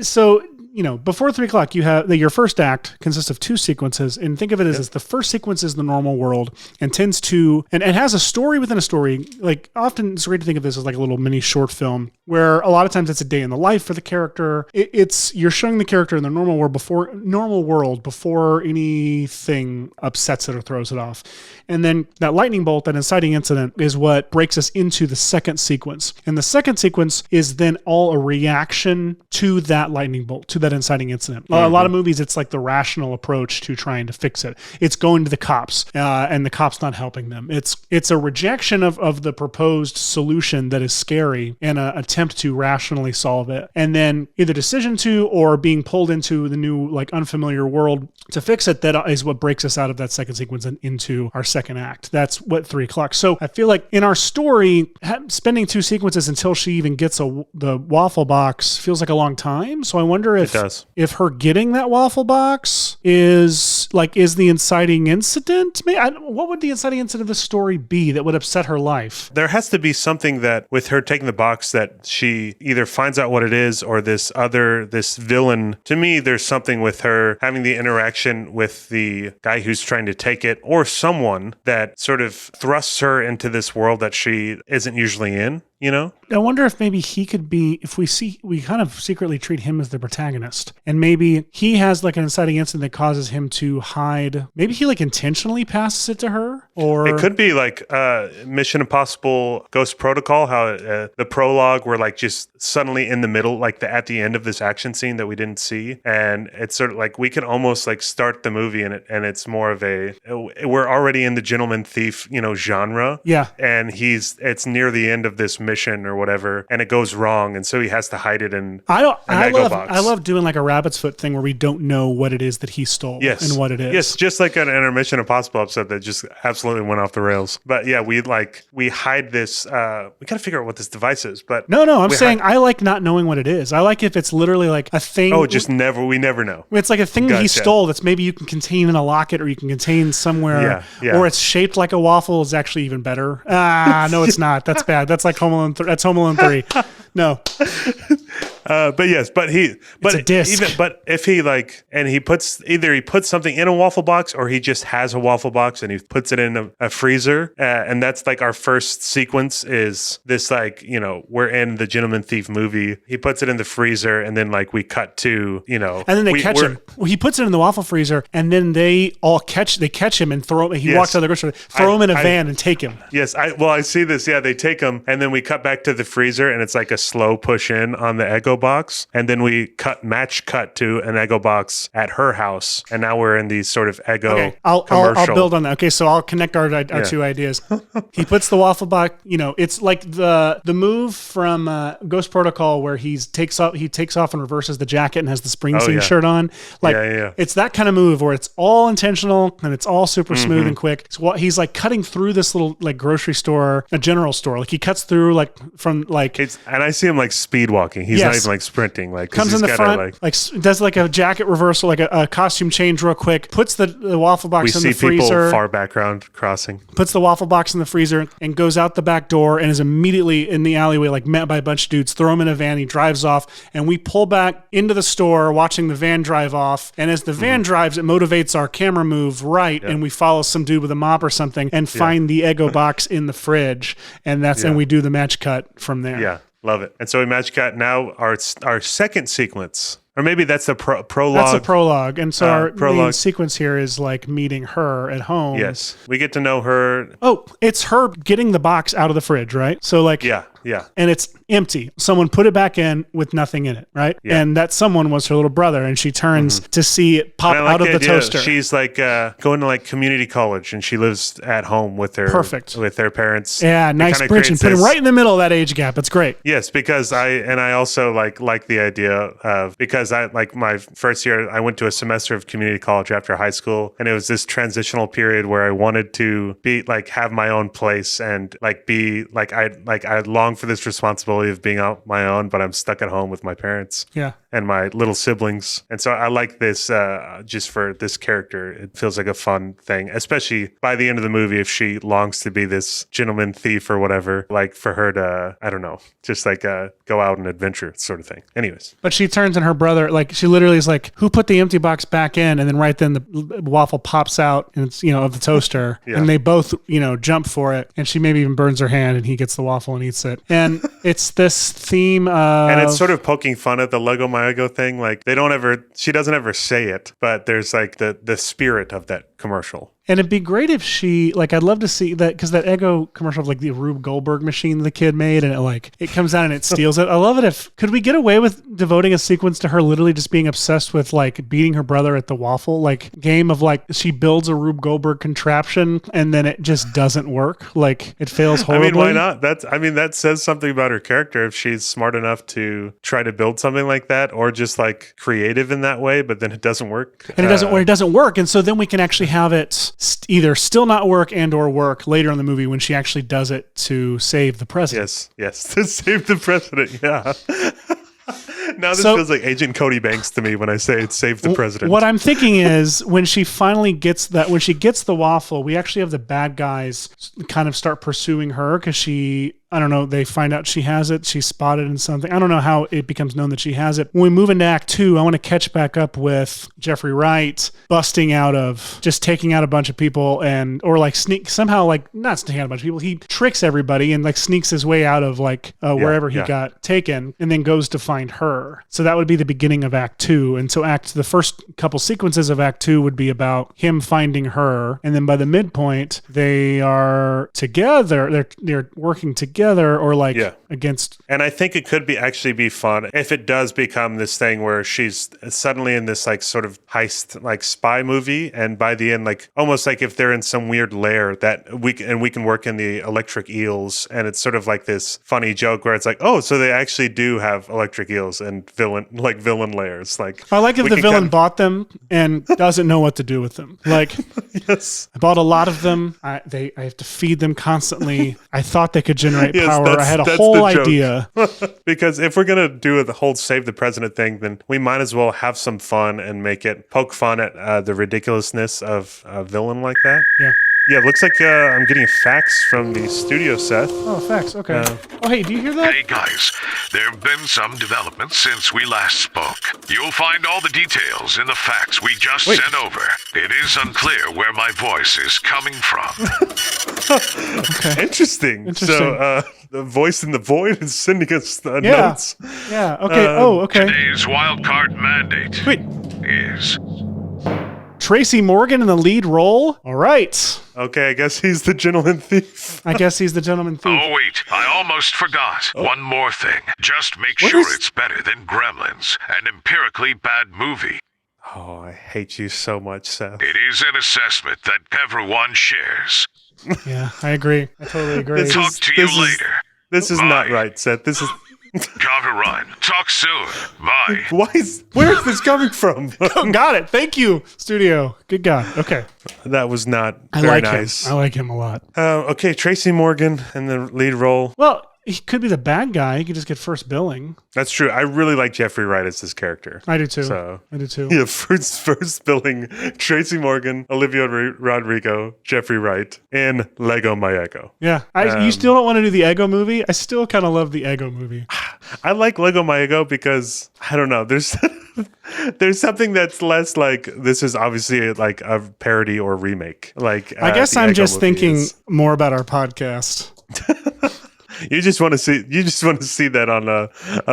So, you know, before 3 o'clock, you have your first act consists of 2 sequences, and think of it as the first sequence is the normal world and tends to, and it has a story within a story. Like often it's great to think of this as like a little mini short film where a lot of times it's a day in the life for the character. You're showing the character in the normal world before anything upsets it or throws it off. And then that lightning bolt, that inciting incident, is what breaks us into the second sequence. And the second sequence is then all a reaction to that lightning bolt, to that inciting incident. A lot of movies, it's like the rational approach to trying to fix it. It's going to the cops, and the cops not helping them. It's a rejection of the proposed solution that is scary and an attempt to rationally solve it. And then either decision to or being pulled into the new, like, unfamiliar world to fix it, that is what breaks us out of that second sequence and into our second act. That's what 3 o'clock. So I feel like in our story, spending 2 sequences until she even gets the waffle box feels like a long time. So I wonder if her getting that waffle box is the inciting incident. What would the inciting incident of the story be that would upset her life? There has to be something that with her taking the box that she either finds out what it is, or this villain. To me, there's something with her having the interaction with the guy who's trying to take it, or someone that sort of thrusts her into this world that she isn't usually in. You know? I wonder if maybe he could be, if we kind of secretly treat him as the protagonist, and maybe he has like an inciting incident that causes him to hide. Maybe he like intentionally passes it to her, or it could be like Mission Impossible Ghost Protocol, how the prologue we're like just suddenly in the middle, like at the end of this action scene that we didn't see, and it's sort of like we can almost like start the movie and it's more of we're already in the gentleman thief, you know, genre. Yeah, and it's near the end of this mission or whatever, and it goes wrong, and so he has to hide it in an Eggo box. I love doing like a rabbit's foot thing where we don't know what it is that he stole and what it is. Yes, just like an Mission Impossible episode that just absolutely went off the rails. But yeah, we hide this. We got to figure out what this device is. But no, I'm saying I like not knowing what it is. I like if it's literally like a thing. Oh, we never know. It's like a thing that he stole that's maybe you can contain in a locket, or you can contain somewhere, or it's shaped like a waffle is actually even better. No, it's not. That's bad. That's like Home Alone 3. No. It's a disc. If he puts something in a waffle box, or he just has a waffle box and he puts it in a freezer, and that's like our first sequence is this, like, you know, we're in the Gentleman Thief movie. He puts it in the freezer, and then like we cut to, you know, and then they catch him. Well, he puts it in the waffle freezer, and then they catch him and throw him. He walks out of the grocery store, throw him in a van and take him. Yes, I see this. Yeah, they take him, and then we cut back to the freezer, and it's like a slow push in on the Eggo box, and then we match cut to an Eggo box at her house, and now we're in these sort of Eggo commercial. I'll build on that. Okay, so I'll connect our two ideas. He puts the waffle box. It's like the move from Ghost Protocol where he takes off and reverses the jacket and has the Springsteen shirt on. Like it's that kind of move where it's all intentional and it's all super smooth and quick. So he's like cutting through this little like grocery store, a general store. Like he cuts through like from like. And I see him like speed walking. He's not even like sprinting. Like comes in the front, like does like a jacket reversal, like a costume change real quick. Puts the waffle box in the freezer. We see people far background crossing. Puts the waffle box in the freezer and goes out the back door and is immediately in the alleyway, like met by a bunch of dudes. Throw him in a van. He drives off, and we pull back into the store, watching the van drive off. And as the van drives, it motivates our camera move right, and we follow some dude with a mop or something and find the Eggo box in the fridge, and and we do the match cut from there. Yeah, love it. And so we match cut. Now our second sequence. Or maybe that's the prologue. That's a prologue. And so our main sequence here is like meeting her at home. Yes. We get to know her. Oh, it's her getting the box out of the fridge, right? So like... Yeah. And it's empty. Someone put it back in with nothing in it, right? Yeah. And that someone was her little brother, and she turns to see it pop out of the toaster. She's like going to like community college, and she lives at home with her with their parents. Yeah, nice bridge, and put him right in the middle of that age gap. It's great. Yes, because I also like the idea of, because I like my first year, I went to a semester of community college after high school, and it was this transitional period where I wanted to be like have my own place and like be like I long for this responsibility of being on my own, but I'm stuck at home with my parents and my little siblings. And so I like this just for this character. It feels like a fun thing, especially by the end of the movie, if she longs to be this gentleman thief or whatever, like for her to, I don't know, just like go out and adventure sort of thing. Anyways. But she turns and her brother, like she literally is like, who put the empty box back in? And then right then the waffle pops out and it's, of the toaster and they both, jump for it. And she maybe even burns her hand and he gets the waffle and eats it. And it's this theme of... And it's sort of poking fun at the Lego My Eggo thing. Like she doesn't ever say it, but there's like the spirit of that commercial. And it'd be great if she, like, I'd love to see that, because that Eggo commercial of like the Rube Goldberg machine the kid made, and it comes out and it steals it. I love it could we get away with devoting a sequence to her literally just being obsessed with like beating her brother at the waffle, like game of like she builds a Rube Goldberg contraption and then it just doesn't work. Like it fails horribly. I mean, why not? That says something about her character if she's smart enough to try to build something like that, or just like creative in that way, but then it doesn't work. And it doesn't work. And so then we can actually have it either still not work and or work later in the movie when she actually does it to save the president. Yes, to save the president. Yeah. Now this feels like Agent Cody Banks to me when I say it's save the president. What I'm thinking is when she finally gets the waffle, we actually have the bad guys kind of start pursuing her because she... I don't know, they find out she has it, she's spotted in something. I don't know how it becomes known that she has it. When we move into Act 2, I want to catch back up with Jeffrey Wright busting out of, just taking out a bunch of people or like not sneaking out a bunch of people. He tricks everybody and like sneaks his way out of like wherever he got taken and then goes to find her. So that would be the beginning of Act 2. And so the first couple sequences of Act 2 would be about him finding her. And then by the midpoint, they are together. They're working together. Or like against. And I think it could be fun if it does become this thing where she's suddenly in this like sort of heist like spy movie, and by the end, like almost like if they're in some weird lair that we can work in the electric eels, and it's sort of like this funny joke where it's like, oh, so they actually do have electric eels and villain lairs. Like I like if the villain bought them and doesn't know what to do with them. Like yes, I bought a lot of them. I have to feed them constantly. I thought they could generate power. I had a whole idea. Because if we're going to do the whole save the president thing, then we might as well have some fun and poke fun at the ridiculousness of a villain like that. Yeah, it looks like I'm getting a fax from the studio, Seth. Oh, fax. Okay. Hey, do you hear that? Hey, guys. There have been some developments since we last spoke. You'll find all the details in the fax we just sent over. It is unclear where my voice is coming from. Okay. Interesting. So, the voice in the void is sending us notes. Yeah. Okay. Okay. Today's wildcard mandate is... Tracy Morgan in the lead role. All right. Okay, I guess he's the gentleman thief. I guess he's the gentleman thief. Oh, wait. I almost forgot. One more thing. Just make sure it's better than Gremlins, an empirically bad movie. Oh, I hate you so much, Seth. It is an assessment that everyone shares. Yeah, I agree. I totally agree. Talk to you later. This is not right, Seth. This is... Gotta run. Talk soon. Bye. Where is this coming from? Oh, got it. Thank you, studio. Good God. Okay. That was not I very like nice. him. I like him a lot. Okay, Tracy Morgan in the lead role. Well, he could be the bad guy. He could just get first billing. That's true. I really like Jeffrey Wright as this character. I do too. So I do too. Yeah, first billing, Tracy Morgan, Olivia Rodrigo, Jeffrey Wright, and Lego My Eggo. Yeah. You still don't want to do the Eggo movie? I still kind of love the Eggo movie. I like Lego My Eggo because, I don't know, there's there's something that's less like, this is obviously like a parody or remake. Like I guess I'm just thinking more about our podcast. You just want to see that on a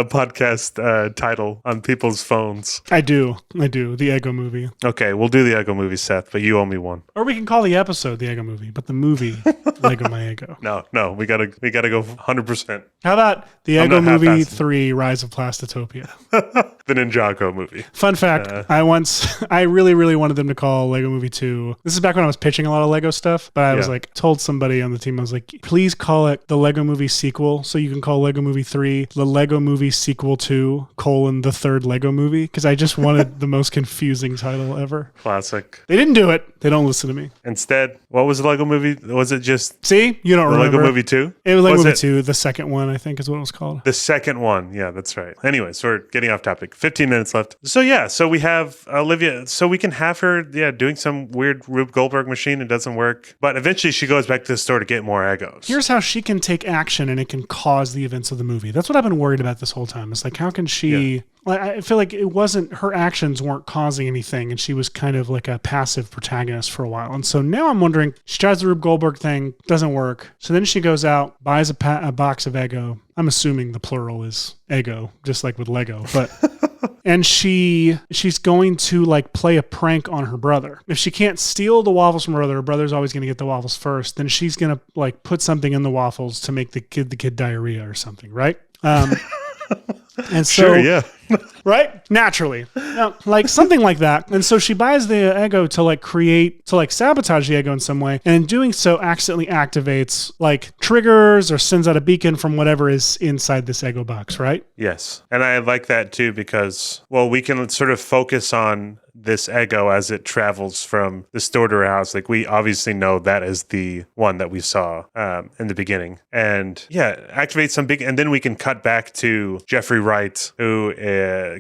podcast title on people's phones. I do. The Eggo movie. Okay, we'll do the Eggo movie, Seth, but you owe me one. Or we can call the episode the Eggo movie, but the movie Lego My Eggo. No, we gotta go 100%. How about the Eggo movie 3: Rise of Plastitopia? The Ninjago movie. Fun fact: I really, really wanted them to call Lego Movie 2. This is back when I was pitching a lot of Lego stuff, but I was like, told somebody on the team, I was like, please call it the Lego Movie sequel, so you can call Lego Movie 3 the Lego Movie sequel 2: the third Lego movie, because I just wanted the most confusing title ever. Classic. They didn't do it. They don't listen to me. Instead, what was the Lego movie? Was it just... See? You don't remember. Lego Movie 2? It was Lego Movie 2, the second one, I think is what it was called. The second one. Yeah, that's right. Anyway, so we're getting off topic. 15 minutes left. So we have Olivia. So we can have her, doing some weird Rube Goldberg machine. It doesn't work. But eventually she goes back to the store to get more Eggos. Here's how she can take action and it can cause the events of the movie. That's what I've been worried about this whole time. It's like, how can she... Yeah. Like, I feel like her actions weren't causing anything, and she was kind of like a passive protagonist for a while. And so now I'm wondering, she tries the Rube Goldberg thing, doesn't work. So then she goes out, buys a box of Eggo. I'm assuming the plural is Eggo, just like with Lego, but and she's going to like play a prank on her brother. If she can't steal the waffles from her brother's always going to get the waffles first. Then she's going to like put something in the waffles to make the kid diarrhea or something, right? And so, sure, yeah. Right? Naturally. Like something like that. And so she buys the Eggo to sabotage the Eggo in some way. And in doing so, accidentally activates like triggers or sends out a beacon from whatever is inside this Eggo box, right? Yes. And I like that too because, we can sort of focus on this Eggo as it travels from the store to her house. Like we obviously know that is the one that we saw in the beginning. And activate some big, and then we can cut back to Jeffrey Wright, who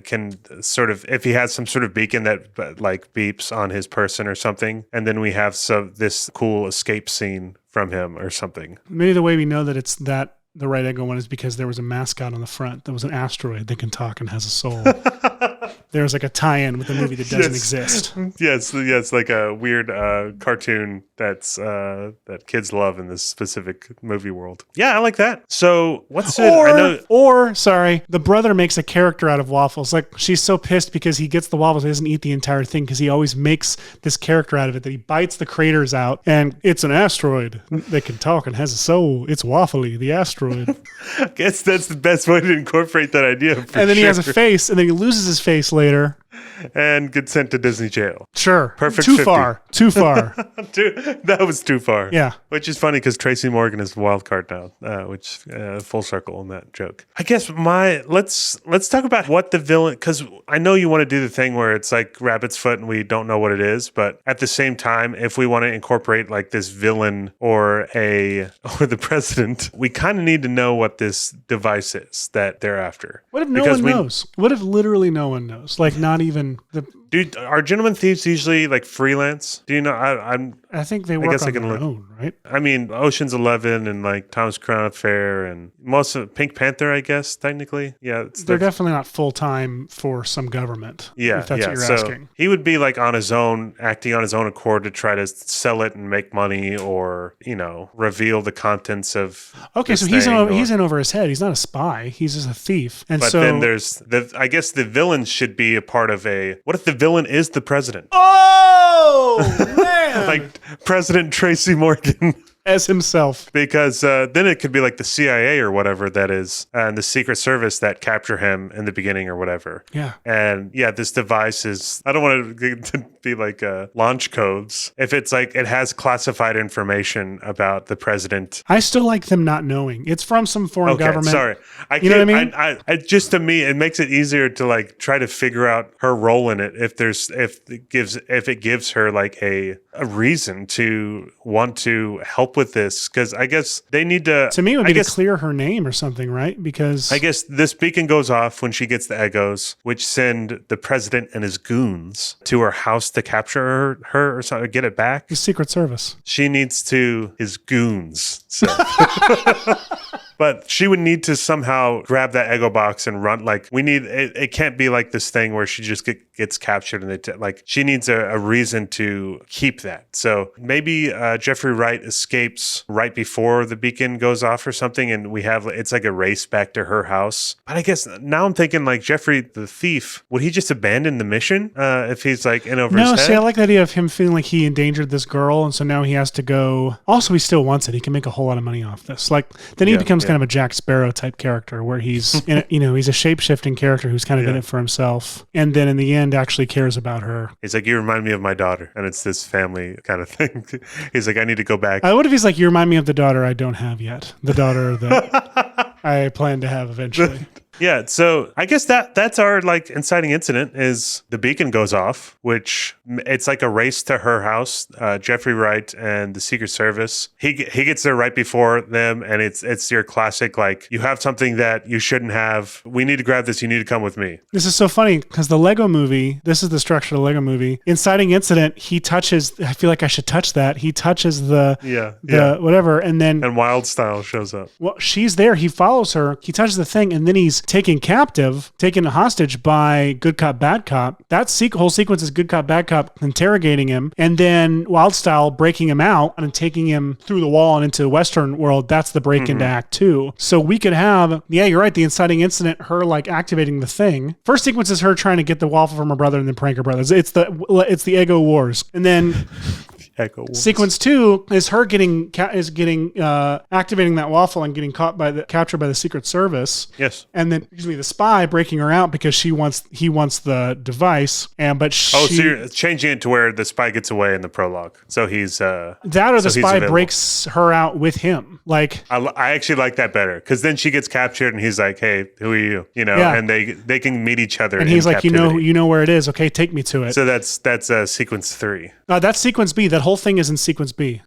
can sort of, if he has some sort of beacon that like beeps on his person or something, and then we have this cool escape scene from him or something. Maybe the way we know that it's the right Eggo one is because there was a mascot on the front that was an asteroid that can talk and has a soul. There's like a tie-in with a movie that doesn't exist. Yes, like a weird cartoon that kids love in this specific movie world. Yeah, I like that. So what's it? The brother makes a character out of waffles. Like she's so pissed because he gets the waffles, he doesn't eat the entire thing because he always makes this character out of it that he bites the craters out, and it's an asteroid that can talk and has a soul. It's waffly, the asteroid. I guess that's the best way to incorporate that idea. And then he has a face, and then he loses his face later. And gets sent to Disney jail. Sure. Perfect. Too 50. far. That was too far. Yeah. Which is funny because Tracy Morgan is the wild card now, which full circle in that joke. I guess let's talk about what the villain, because I know you want to do the thing where it's like rabbit's foot and we don't know what it is, but at the same time, if we want to incorporate like this villain or the president, we kind of need to know what this device is that they're after. What if no one knows? What if literally no one knows? Like not even the... Dude, are gentlemen thieves usually like freelance? Do you know? I think they work on their own, right? I mean, Ocean's 11 and like Tom's Crown Affair and most of Pink Panther, I guess, technically. Yeah. They're definitely not full-time for some government. Yeah. If that's what you're asking. He would be like on his own, acting on his own accord to try to sell it and make money or, reveal the contents of. Okay, so he's in over his head. He's not a spy. He's just a thief. And but then there's I guess the villain should be a part of what if the villain is the president. Oh, man. Like President Tracy Morgan. As himself. Because then it could be like the CIA or whatever that is, and the Secret Service that capture him in the beginning or whatever. Yeah. And yeah, this device is, I don't want it to be like launch codes. If it's like, it has classified information about the president. I still like them not knowing. It's from some foreign government. Sorry. You know what I mean? I just, to me, it makes it easier to like try to figure out her role in it if it gives her like a reason to want to help with this, because I guess they need to. To me, it would be to clear her name or something, right? Because I guess this beacon goes off when she gets the Eggos, which send the president and his goons to her house to capture her or something, or get it back. The Secret Service. She needs to his goons. So. But she would need to somehow grab that Eggo box and run. Like, we need it can't be like this thing where she just gets captured and like she needs a reason to keep that. So maybe Jeffrey Wright escapes right before the beacon goes off or something, and it's like a race back to her house. But I guess now I'm thinking like Jeffrey the thief, would he just abandon the mission if he's like in over his head? No, see, I like the idea of him feeling like he endangered this girl, and so now he has to go. Also, he still wants it. He can make a whole lot of money off this. Like then he becomes kind of a Jack Sparrow type character where he's he's a shape-shifting character who's kind of in it for himself, and then in the end actually cares about her. He's like, you remind me of my daughter, and it's this family kind of thing. He's like, I need to go back. What if he's like, you remind me of the daughter I don't have yet, the daughter that I plan to have eventually. Yeah, so I guess that's our like inciting incident is the beacon goes off, which it's like a race to her house. Jeffrey Wright and the Secret Service. He gets there right before them, and it's your classic like, you have something that you shouldn't have. We need to grab this. You need to come with me. This is so funny because the Lego movie. This is the structure of the Lego movie. Inciting incident. He touches. I feel like I should touch that. He touches the whatever, and then Wild Style shows up. Well, she's there. He follows her. He touches the thing, and then he's taken hostage by Good Cop, Bad Cop. That whole sequence is Good Cop, Bad Cop interrogating him, and then Wild Style breaking him out and taking him through the wall and into the Western world. That's the break into Act 2. So we could have, you're right, the inciting incident, her like activating the thing. First sequence is her trying to get the waffle from her brother and then prank her brother. It's the Eggo Wars, and then. Sequence 2 is her activating that waffle and getting captured by the Secret Service. Yes. And then the spy breaking her out because he wants the device. So you're changing it to where the spy gets away in the prologue. So he's the spy breaks her out with him. Like I actually like that better because then she gets captured and he's like, "Hey, who are you?" And they can meet each other. And he's like, captivity. you know where it is. Okay, take me to it. So that's sequence 3. That's sequence B. That whole thing is in sequence B.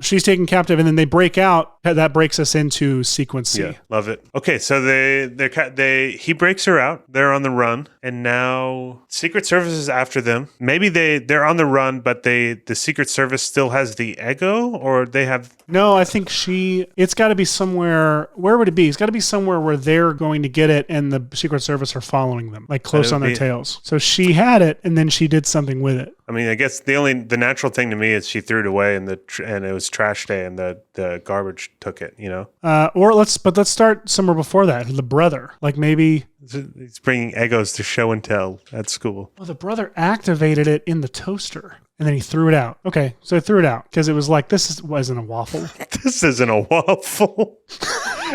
She's taken captive, and then they break out. That breaks us into sequence C. Yeah, love it. Okay, so he breaks her out. They're on the run, and now Secret Service is after them. Maybe they're on the run, but the Secret Service still has the Eggo, or they have. No, I think it's got to be somewhere. Where would it be? It's got to be somewhere where they're going to get it, and the Secret Service are following them, like close on their tails. So she had it, and then she did something with it. I mean, I guess the natural thing to me is she threw it away and it was trash day and the garbage took it, Let's start somewhere before that. The brother, like maybe he's bringing Eggos to show and tell at school. Well, the brother activated it in the toaster and then he threw it out. Okay, so he threw it out because it was like wasn't a waffle. This isn't a waffle.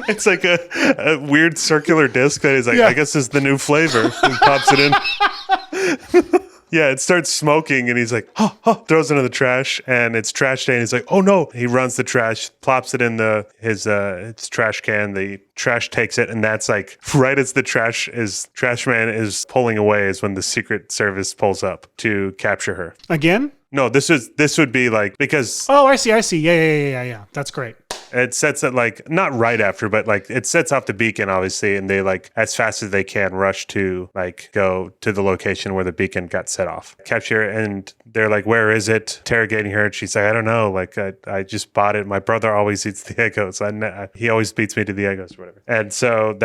It's like a weird circular disc that he's like, I guess this is the new flavor. And pops it in. Yeah, it starts smoking, and he's like, throws it in the trash, and it's trash day, and he's like, oh no. He runs the trash, plops it in his trash can. The trash takes it, and that's like right as the trash man is pulling away is when the Secret Service pulls up to capture her. Again? No, this would be like, because... Oh, I see. Yeah. That's great. It sets it like, not right after, but like it sets off the beacon, obviously, and they like, as fast as they can, rush to like go to the location where the beacon got set off. Capture, and they're like, where is it? Interrogating her, and she's like, I don't know. Like, I just bought it. My brother always eats the Eggos. He always beats me to the Eggos or whatever. And so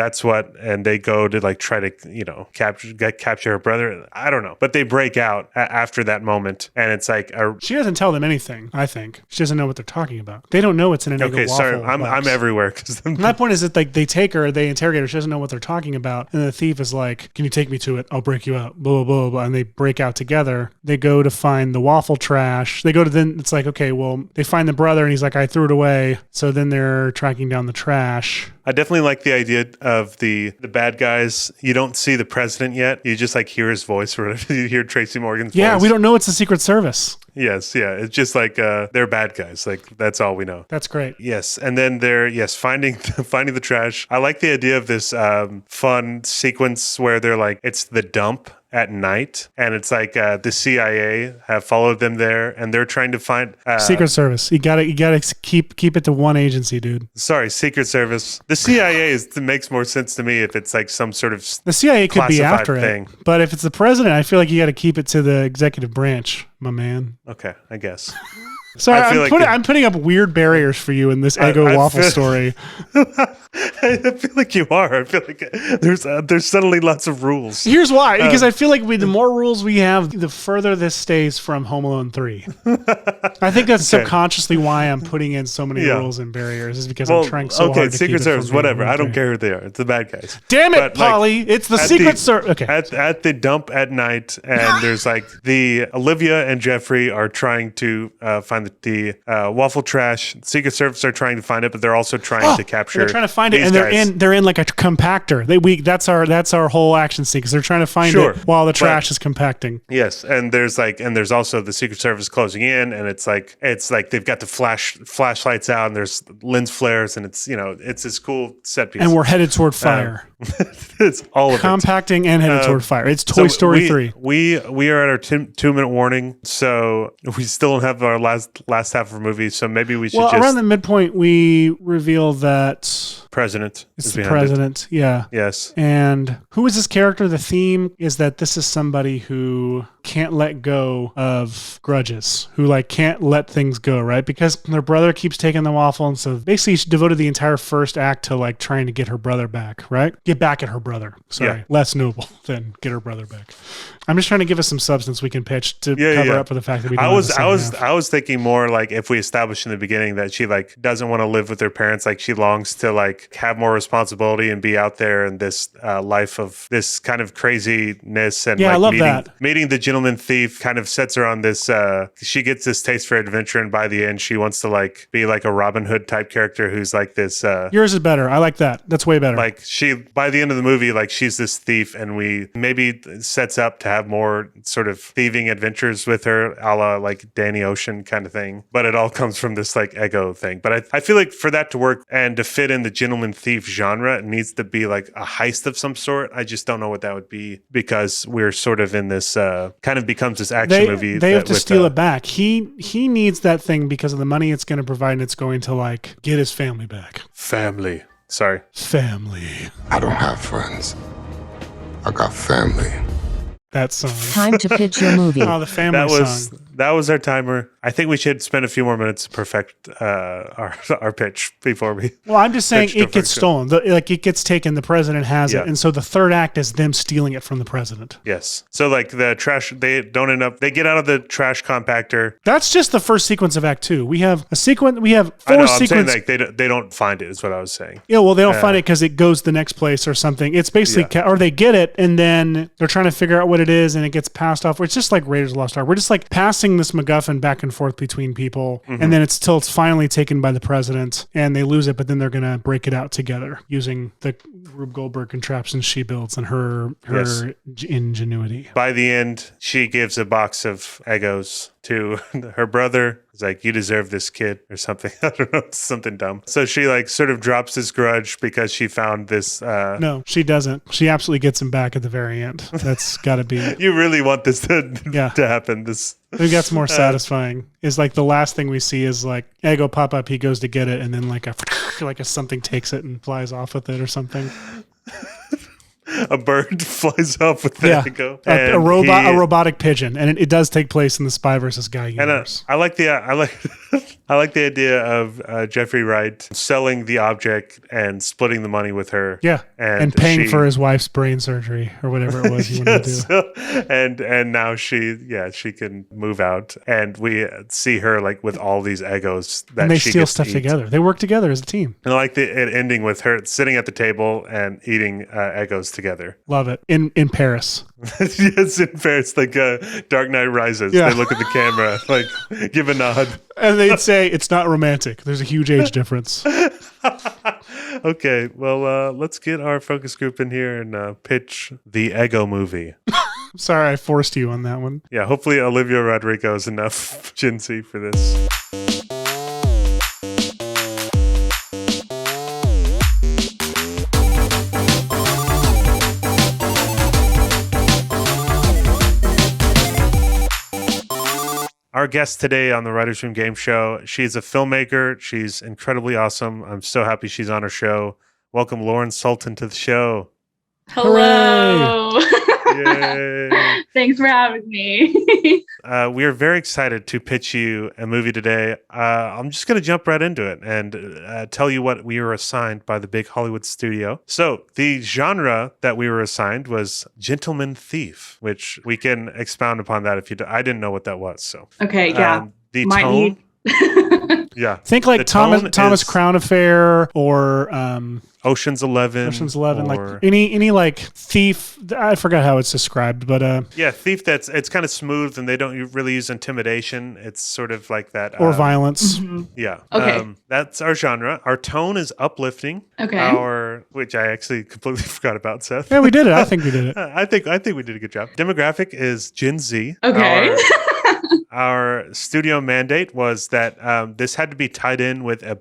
and they go to like try to, capture her brother. I don't know. But they break out after that moment, and it's like... She doesn't tell them anything, I think. She doesn't know what they're talking about. They don't know it's in an Eggo waffle. sorry, waffle I'm box. everywhere. My point is that like they take her, they interrogate her, she doesn't know what they're talking about, and the thief is like, "Can you take me to it? I'll break you out." Blah blah blah blah, and they break out together. They go to find the waffle trash. They go to then it's like, okay, well, they find the brother, and he's like, "I threw it away." So then they're tracking down the trash. I definitely like the idea of the bad guys. You don't see the president yet. You just like hear his voice or whatever. You hear Tracy Morgan's voice. Yeah, we don't know it's the Secret Service. Yes, yeah. It's just like they're bad guys. Like that's all we know. That's great. Yes, and then they're finding the trash. I like the idea of this fun sequence where they're like it's the dump at night, and it's like the CIA have followed them there, and they're trying to find Secret Service. You gotta keep it to one agency, dude. Sorry, Secret Service. The CIA makes more sense to me if it's like some sort of the CIA could be after thing. it, but if it's the president, I feel like you got to keep it to the executive branch, my man. Okay, I guess. Sorry, I'm I'm putting up weird barriers for you in this Eggo waffle story. I feel like you are. I feel like there's suddenly lots of rules. Here's why. Because I feel like the more rules we have, the further this stays from Home Alone 3. I think that's subconsciously why I'm putting in so many rules and barriers, is because I'm trying so hard to Secret keep Service, it from whatever. I don't 3. care who they are. It's the bad guys. Damn it, Polly. It's the Secret Service. Okay. At the dump at night, and there's like the Olivia and Jeffrey are trying to find the waffle trash. Secret Service are trying to find it, but they're also trying to capture. They're trying to find it, and they're in like a compactor. That's our whole action scene, because they're trying to find it while the trash is compacting. Yes, and there's also the Secret Service closing in, and it's like they've got the flashlights out, and there's lens flares, and it's this cool set piece. And we're headed toward fire. It's all of compacting and headed toward fire. It's Toy Story 3. We are at our 2-minute warning, so we still don't have our last half of our movie. So maybe we should around the midpoint we reveal that president is the president. Yeah. Yes. And who is this character? The theme is that this is somebody who can't let go of grudges, who like can't let things go, right? Because their brother keeps taking the waffle, and so basically she devoted the entire first act to like trying to get her brother back, right? Get back at her brother. Sorry, less noble than get her brother back. I'm just trying to give us some substance we can pitch to cover up for the fact that we don't I was thinking more like if we established in the beginning that she like doesn't want to live with her parents, like she longs to like have more responsibility and be out there in this life of this kind of craziness, and I love that. Meeting the gentleman thief kind of sets her on this she gets this taste for adventure, and by the end she wants to like be like a Robin Hood type character who's like this yours is better. I like that. That's way better. Like she by the end of the movie, like she's this thief, and we maybe sets up to have more sort of thieving adventures with her, a la like Danny Ocean kind of thing, but it all comes from this like Eggo thing. But I feel like for that to work and to fit in the gentleman thief genre, it needs to be like a heist of some sort. I just don't know what that would be, because we're sort of in this kind of becomes this action movie. They have to steal it back. He needs that thing because of the money it's going to provide, and it's going to like get his family back. Family. I don't have friends. I got family. That song. Time to pitch your movie. Oh, the family song. That was our timer. I think we should spend a few more minutes to perfect our pitch before we. Well, I'm just saying it gets stolen. It gets taken. The president has it, and so the third act is them stealing it from the president. Yes. So like the trash, they don't end up. They get out of the trash compactor. That's just the first sequence of Act 2. We have a sequence. We have four sequences. I'm saying like they don't find it. Is what I was saying. Yeah. Well, they don't find it because it goes the next place or something. It's basically, or they get it and then they're trying to figure out what it is, and it gets passed off. It's just like Raiders of the Lost Ark. We're just like passing this MacGuffin back and forth between people, and then it's finally taken by the president, and they lose it. But then they're gonna break it out together using the Rube Goldberg contraptions she builds and her ingenuity. By the end, she gives a box of Eggos to her brother. It's like, you deserve this, kid, or something. I don't know, something dumb. So she like sort of drops this grudge because she found this. No, she doesn't. She absolutely gets him back at the very end. That's got to be. You really want this to happen. This. I think that's more satisfying. Is like the last thing we see is like Eggo pop up. He goes to get it, and then like a something takes it and flies off with it or something. a bird flies up with the Eggo. A robotic pigeon, and it does take place in the Spy vs. Guy universe. And I like the I like the idea of Jeffrey Wright selling the object and splitting the money with her. Yeah, and paying for his wife's brain surgery or whatever it was he wanted to do. And now she can move out, and we see her like with all these Eggos that and they she steal gets stuff to eat. together. They work together as a team. And I like it ending with her sitting at the table and eating Eggos together. Love it. In Paris. Yes, in Paris, like Dark Knight Rises. Yeah. They look at the camera, like give a nod. And they'd say, it's not romantic. There's a huge age difference. Okay, well, let's get our focus group in here and pitch the Eggo movie. Sorry, I forced you on that one. Yeah, hopefully Olivia Rodrigo is enough Gen Z for this. Our guest today on the Writers Room Game Show, she's a filmmaker. She's incredibly awesome. I'm so happy she's on our show. Welcome Lauren Sultan to the show. Hello. Yay. Thanks for having me. We are very excited to pitch you a movie today. I'm just going to jump right into it and tell you what we were assigned by the big Hollywood studio. So the genre that we were assigned was Gentleman Thief, which we can expound upon that if you I didn't know what that was. So okay, yeah. The tone. Yeah. Think like Thomas Crown Affair or Ocean's 11. Ocean's 11, like any like thief. I forgot how it's described, but yeah, thief. It's kind of smooth, and they don't really use intimidation. It's sort of like that, or violence. Mm-hmm. Yeah. Okay. That's our genre. Our tone is uplifting. Okay. Which I actually completely forgot about, Seth. Yeah, we did it. I think we did it. I think we did a good job. Demographic is Gen Z. Okay. Our studio mandate was that this had to be tied in with a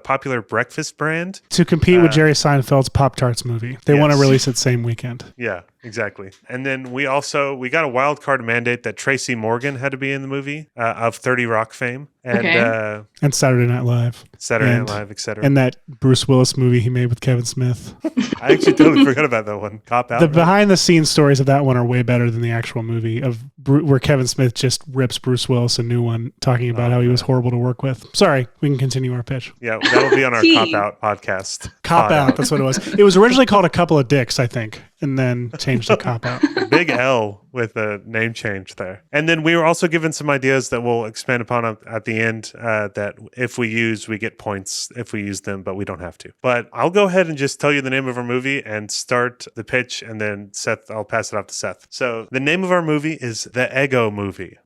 popular breakfast brand to compete with Jerry Seinfeld's Pop Tarts movie. They want to release it same weekend. Yeah, exactly. And then we got a wild card mandate that Tracy Morgan had to be in the movie of 30 Rock fame. And and Saturday Night Live. Night Live, etc. And that Bruce Willis movie he made with Kevin Smith. I actually totally forgot about that one. Cop Out. The behind the scenes stories of that one are way better than the actual movie where Kevin Smith just rips Bruce Willis a new one talking about how he was horrible to work with. Sorry, we can continue our pitch. Yeah, that'll be on our Cop Out podcast. Cop Out, that's what it was. It was originally called A Couple of Dicks, I think, and then changed to Cop Out. Big L with a name change there. And then we were also given some ideas that we'll expand upon at the end that if we use, we get points if we use them, but we don't have to. But I'll go ahead and just tell you the name of our movie and start the pitch, and then Seth, I'll pass it off to Seth. So the name of our movie is The Eggo Movie.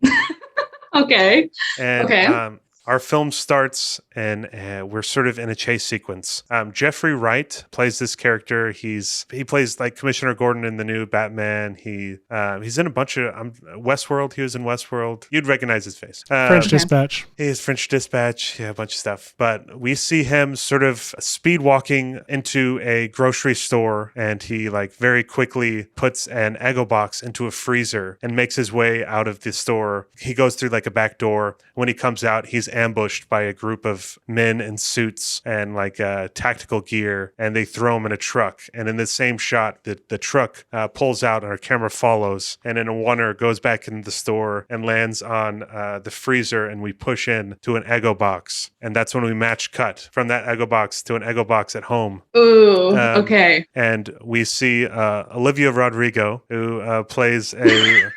Okay. And our film starts and we're sort of in a chase sequence. Jeffrey Wright plays this character. He plays like Commissioner Gordon in the new Batman. He's in a bunch of Westworld. He was in Westworld. You'd recognize his face. French Dispatch. He is French Dispatch. Yeah, a bunch of stuff. But we see him sort of speed walking into a grocery store, and he like very quickly puts an Eggo box into a freezer and makes his way out of the store. He goes through like a back door. When he comes out, he's ambushed by a group of men in suits and like tactical gear, and they throw him in a truck. And in the same shot, the truck pulls out and our camera follows, and in a oneer goes back into the store and lands on the freezer, and we push in to an Eggo box. And that's when we match cut from that Eggo box to an Eggo box at home. Ooh, okay. And we see Olivia Rodrigo, who plays a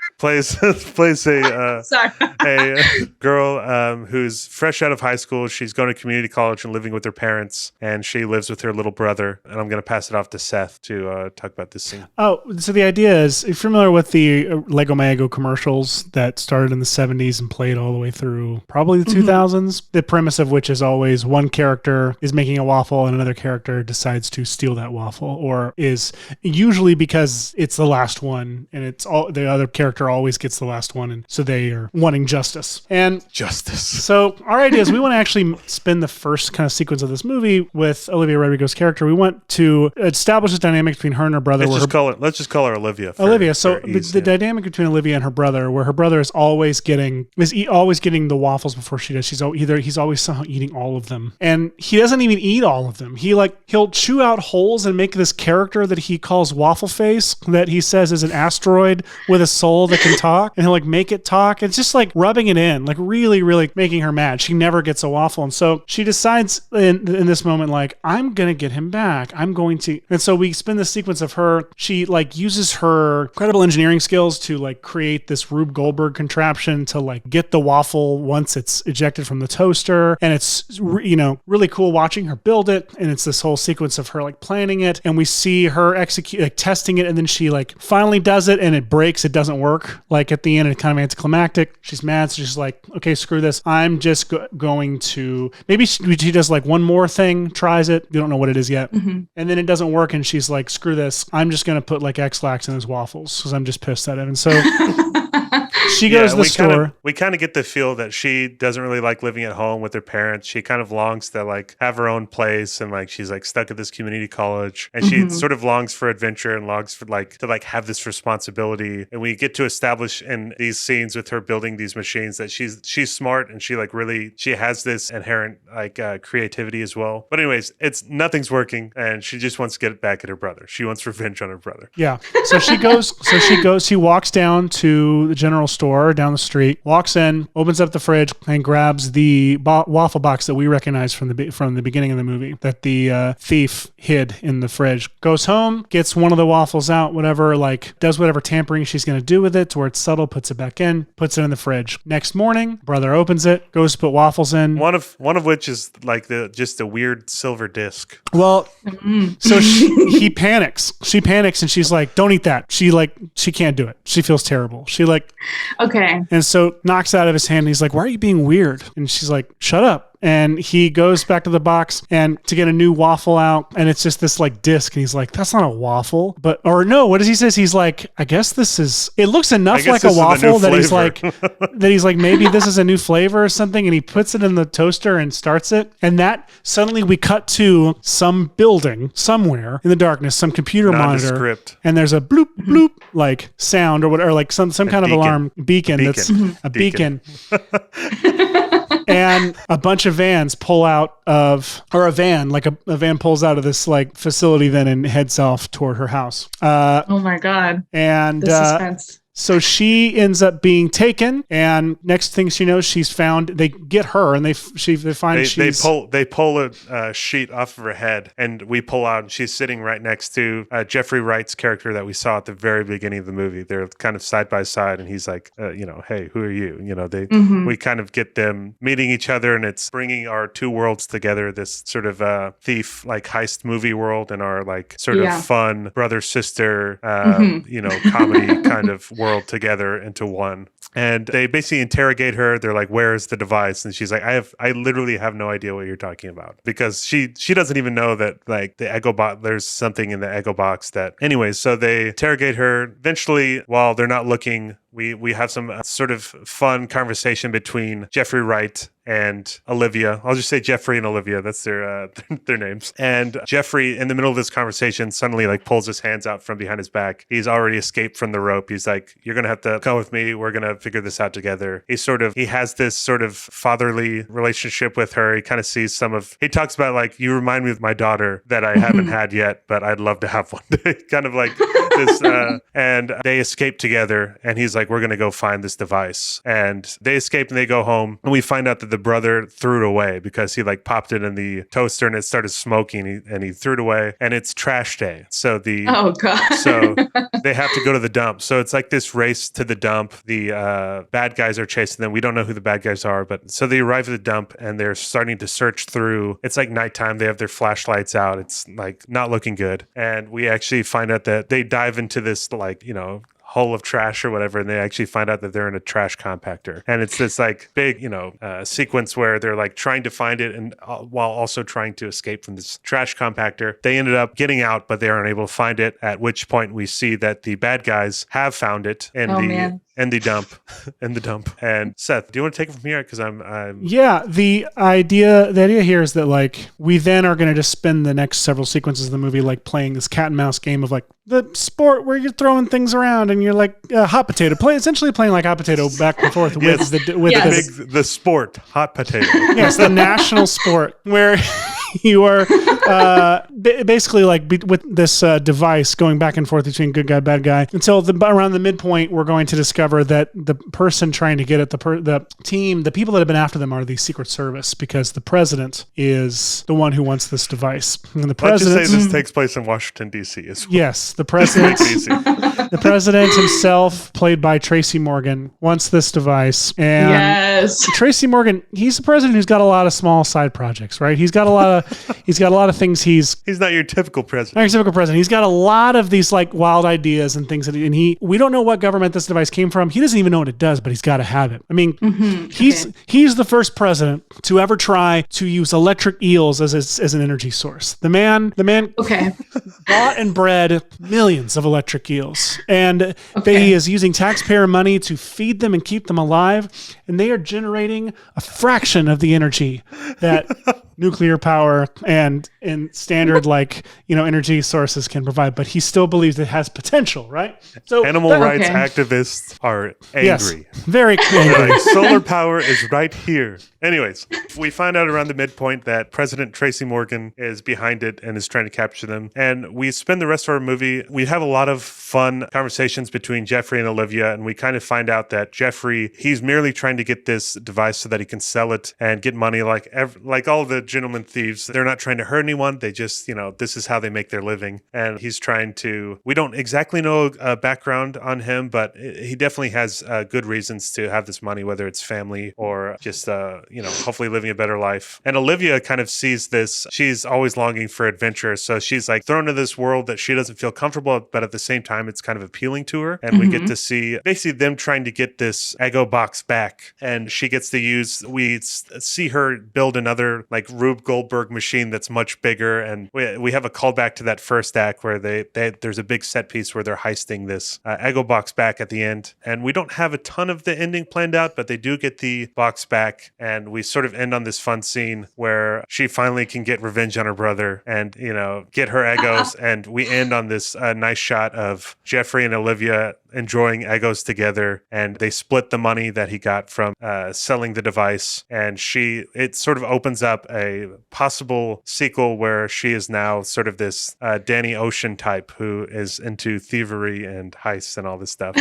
girl who's fresh out of high school. She's going to community college and living with her parents, and she lives with her little brother. And I'm going to pass it off to Seth to talk about this scene. Oh, so the idea is, if you're familiar with the Lego My Eggo commercials that started in the 70s and played all the way through probably the 2000s, the premise of which is always one character is making a waffle and another character decides to steal that waffle, or is usually because it's the last one and it's all the other character character always gets the last one, and so they are wanting justice. And Justice. so our idea is we want to actually spend the first kind of sequence of this movie with Olivia Rodrigo's character. We want to establish this dynamic between her and her brother. Let's just call her Olivia. Olivia. So the dynamic between Olivia and her brother, where her brother is always getting the waffles before she does. He's always somehow eating all of them, and he doesn't even eat all of them. He'll chew out holes and make this character that he calls Waffle Face, that he says is an asteroid with a soul that can talk, and he'll like make it talk. It's just like rubbing it in, like really, really making her mad. She never gets a waffle, and so she decides in this moment, like, I'm gonna get him back. I'm going to, and so we spin the sequence of her. She like uses her incredible engineering skills to like create this Rube Goldberg contraption to like get the waffle once it's ejected from the toaster, and it's really cool watching her build it. And it's this whole sequence of her like planning it, and we see her execute, like testing it, and then she like finally does it, and it breaks. It doesn't work. Like at the end, it's kind of anticlimactic. She's mad, so she's like, okay, screw this. I'm just going to, maybe she does like one more thing, tries it. You don't know what it is yet. Mm-hmm. And then it doesn't work, and she's like, screw this. I'm just going to put like X-Lax in his waffles because I'm just pissed at him. And so she goes to the store. We kind of get the feel that she doesn't really like living at home with her parents. She kind of longs to like have her own place, and like she's like stuck at this community college, and she sort of longs for adventure and longs for like to like have this responsibility. And we get to establish in these scenes with her building these machines that she's smart, and she like really she has this inherent like creativity as well. But anyways, nothing's working, and she just wants to get back at her brother. She wants revenge on her brother. Yeah. So she walks down to the general store down the street, walks in, opens up the fridge, and grabs the waffle box that we recognize from the beginning of the movie that the thief hid in the fridge. Goes home, gets one of the waffles out, whatever, like does whatever tampering she's going to do with it to where it's subtle, puts it back in, puts it in the fridge. Next morning, brother opens it, goes to put waffles in. One of which is like just a weird silver disc. Well, so he panics. She panics, and she's like, "Don't eat that." She can't do it. She feels terrible. She like, okay. And so knocks it out of his hand. And he's like, "Why are you being weird?" And she's like, "Shut up." And he goes back to the box and to get a new waffle out, and it's just this like disc, and he's like, "That's not a waffle." Or no, what does he say? He's like, "I guess this is." It looks enough like a waffle that he's like, maybe this is a new flavor or something. And he puts it in the toaster and starts it, and that suddenly we cut to some building somewhere in the darkness, some computer monitor, and there's a bloop bloop like sound or whatever, like some kind of alarm beacon. That's a beacon. And a bunch of vans pull out of, or a van pulls out of this like facility then and heads off toward her house. Oh my God. And the suspense. So she ends up being taken, and next thing she knows, she's found. They get her, and they find she's... They pull a sheet off of her head, and we pull out, and she's sitting right next to Jeffrey Wright's character that we saw at the very beginning of the movie. They're kind of side by side, and he's like, "Hey, who are you?" We kind of get them meeting each other, and it's bringing our two worlds together. This sort of thief like heist movie world, and our like sort of fun brother sister, comedy kind of world together into one. And they basically interrogate her. They're like, "Where is the device?" And she's like, I literally have no idea what you're talking about," because she doesn't even know that like the Eggo box, there's something in the Eggo box that, anyways, so they interrogate her. Eventually, while they're not looking, we have some sort of fun conversation between Jeffrey Wright and Olivia. I'll just say Jeffrey and Olivia. That's their names. And Jeffrey, in the middle of this conversation, suddenly like pulls his hands out from behind his back. He's already escaped from the rope. He's like, "You're gonna have to come with me. We're gonna figure this out together." He has this sort of fatherly relationship with her. He kind of sees he talks about like, "You remind me of my daughter that I haven't had yet, but I'd love to have one." Kind of like this. And they escape together, and he's like, "We're gonna go find this device." And they escape, and they go home, and we find out that the brother threw it away because he like popped it in the toaster and it started smoking, and he threw it away, and it's trash day. So oh God. So they have to go to the dump. So it's like this race to the dump. The bad guys are chasing them. We don't know who the bad guys are, but so they arrive at the dump, and they're starting to search through. It's like nighttime. They have their flashlights out. It's like not looking good. And we actually find out that they dive into this like, hole of trash or whatever, and they actually find out that they're in a trash compactor. And it's this like big, sequence where they're like trying to find it, and while also trying to escape from this trash compactor. They ended up getting out, but they aren't able to find it, at which point we see that the bad guys have found it in in the dump. And Seth, do you want to take it from here? Because I'm Yeah, the idea here is that like we then are going to just spend the next several sequences of the movie like playing this cat and mouse game of like the sport where you're throwing things around and you're like hot potato, essentially playing like hot potato back and forth yes, with the sport hot potato. Yes, the national sport where you are basically like with this device going back and forth between good guy, bad guy until around the midpoint. We're going to discover that the person trying to get at the team, the people that have been after them are the Secret Service because the president is the one who wants this device. And the president. Let's just say this takes place in Washington D.C. as well. Yes, the president. The president himself, played by Tracy Morgan, wants this device. And yes. Tracy Morgan, he's the president who's got a lot of small side projects, right? He's got a lot of things. He's not your typical president. Not your typical president. He's got a lot of these like wild ideas and things we don't know what government this device came from. He doesn't even know what it does, but he's got to have it. I mean, he's the first president to ever try to use electric eels as an energy source. The man bought and bred millions of electric eels, and he is using taxpayer money to feed them and keep them alive, and they are generating a fraction of the energy that nuclear power and standard energy sources can provide, but he still believes it has potential, right? So animal rights activists are angry. Yes, very angry. Like, solar power is right here. Anyways, we find out around the midpoint that President Tracy Morgan is behind it and is trying to capture them. And we spend the rest of our movie, we have a lot of fun conversations between Jeffrey and Olivia, and we kind of find out that Jeffrey, he's merely trying to get this device so that he can sell it and get money like all the gentlemen thieves. They're not trying to hurt anyone. They just, this is how they make their living. And he's trying to, we don't exactly know a background on him, but he definitely has good reasons to have this money, whether it's family or just, hopefully living a better life. And Olivia kind of sees this. She's always longing for adventure. So she's like thrown into this world that she doesn't feel comfortable, but at the same time, it's kind of appealing to her. And we get to see basically them trying to get this Eggo box back. And she gets to we see her build another like Rube Goldberg machine that's much bigger. And we have a callback to that first act where there's a big set piece where they're heisting this Eggo box back at the end. And we don't have a ton of the ending planned out, but they do get the box back. And we sort of end on this fun scene where she finally can get revenge on her brother and, get her Eggos. And we end on this nice shot of Jeffrey and Olivia enjoying Eggos together, and they split the money that he got from selling the device. And it sort of opens up a possible sequel where she is now sort of this Danny Ocean type who is into thievery and heists and all this stuff.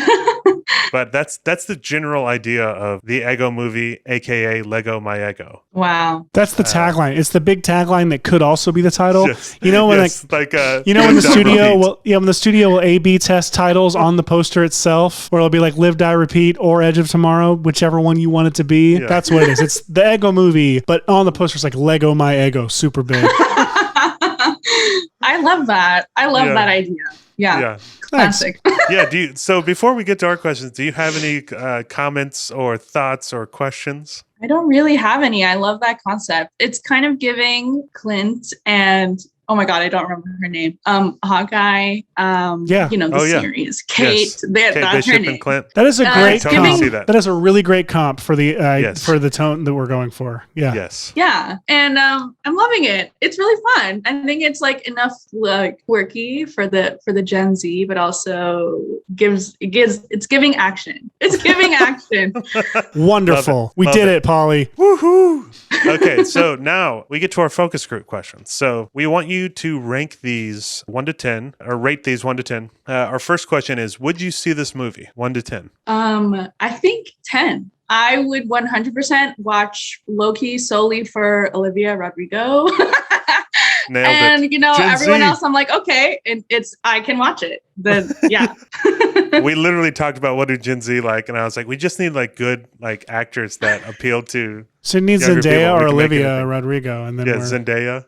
But that's the general idea of the Eggo movie, aka Lego My Eggo. Wow, that's the tagline. It's the big tagline that could also be the title. Yes, when when the studio will A/B test titles on the poster itself, where it'll be like Live, Die, Repeat or Edge of Tomorrow, whichever one you want it to be. Yeah. That's what it is. It's the Eggo movie, but on the poster it's like Lego My Eggo, super big. I love that. I love that idea. Yeah. Classic. So before we get to our questions, do you have any comments or thoughts or questions? I don't really have any. I love that concept. It's kind of giving Clint and oh my God, I don't remember her name. Hawkeye. Series. Kate. Yes. That's her name. Clint. That is a great comp. That is a really great comp for the tone that we're going for. Yeah. Yes. Yeah. And I'm loving it. It's really fun. I think it's like enough like quirky for the Gen Z, but also it's giving action. It's giving action. Wonderful. We did it, Polly. Woohoo. Okay, so now we get to our focus group questions. So we want you to rank these 1 to 10, or rate these 1 to 10. Our first question is, would you see this movie? 1 to 10. I think 10. I would 100% watch Loki solely for Olivia Rodrigo. Nailed and it. Gen everyone Z. Else, I'm like, okay, I can watch it. Then we literally talked about what do Gen Z like, and I was like, we just need like good like actors that appeal to. So it needs Zendaya or Olivia Rodrigo, and then Zendaya.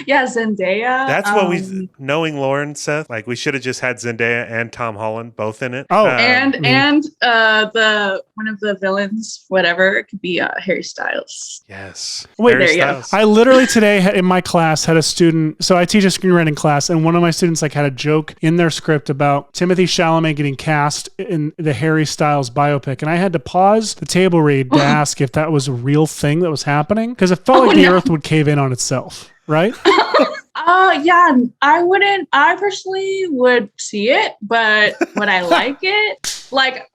Yeah, Zendaya. That's what knowing Lauren, Seth, like we should have just had Zendaya and Tom Holland both in it. Oh, and the one of the villains, whatever, it could be Harry Styles. Yes. Wait, Harry there you go. Styles. I literally today in my class had a student. So I teach a screenwriting class, and one of my students like had a joke in their script about Timothy Chalamet getting cast in the Harry Styles biopic, and I had to pause the table read to ask if that was a real thing that was happening because it felt like the Earth would cave in on itself. Right? Yeah, I wouldn't. I personally would see it, but would I like it? Like,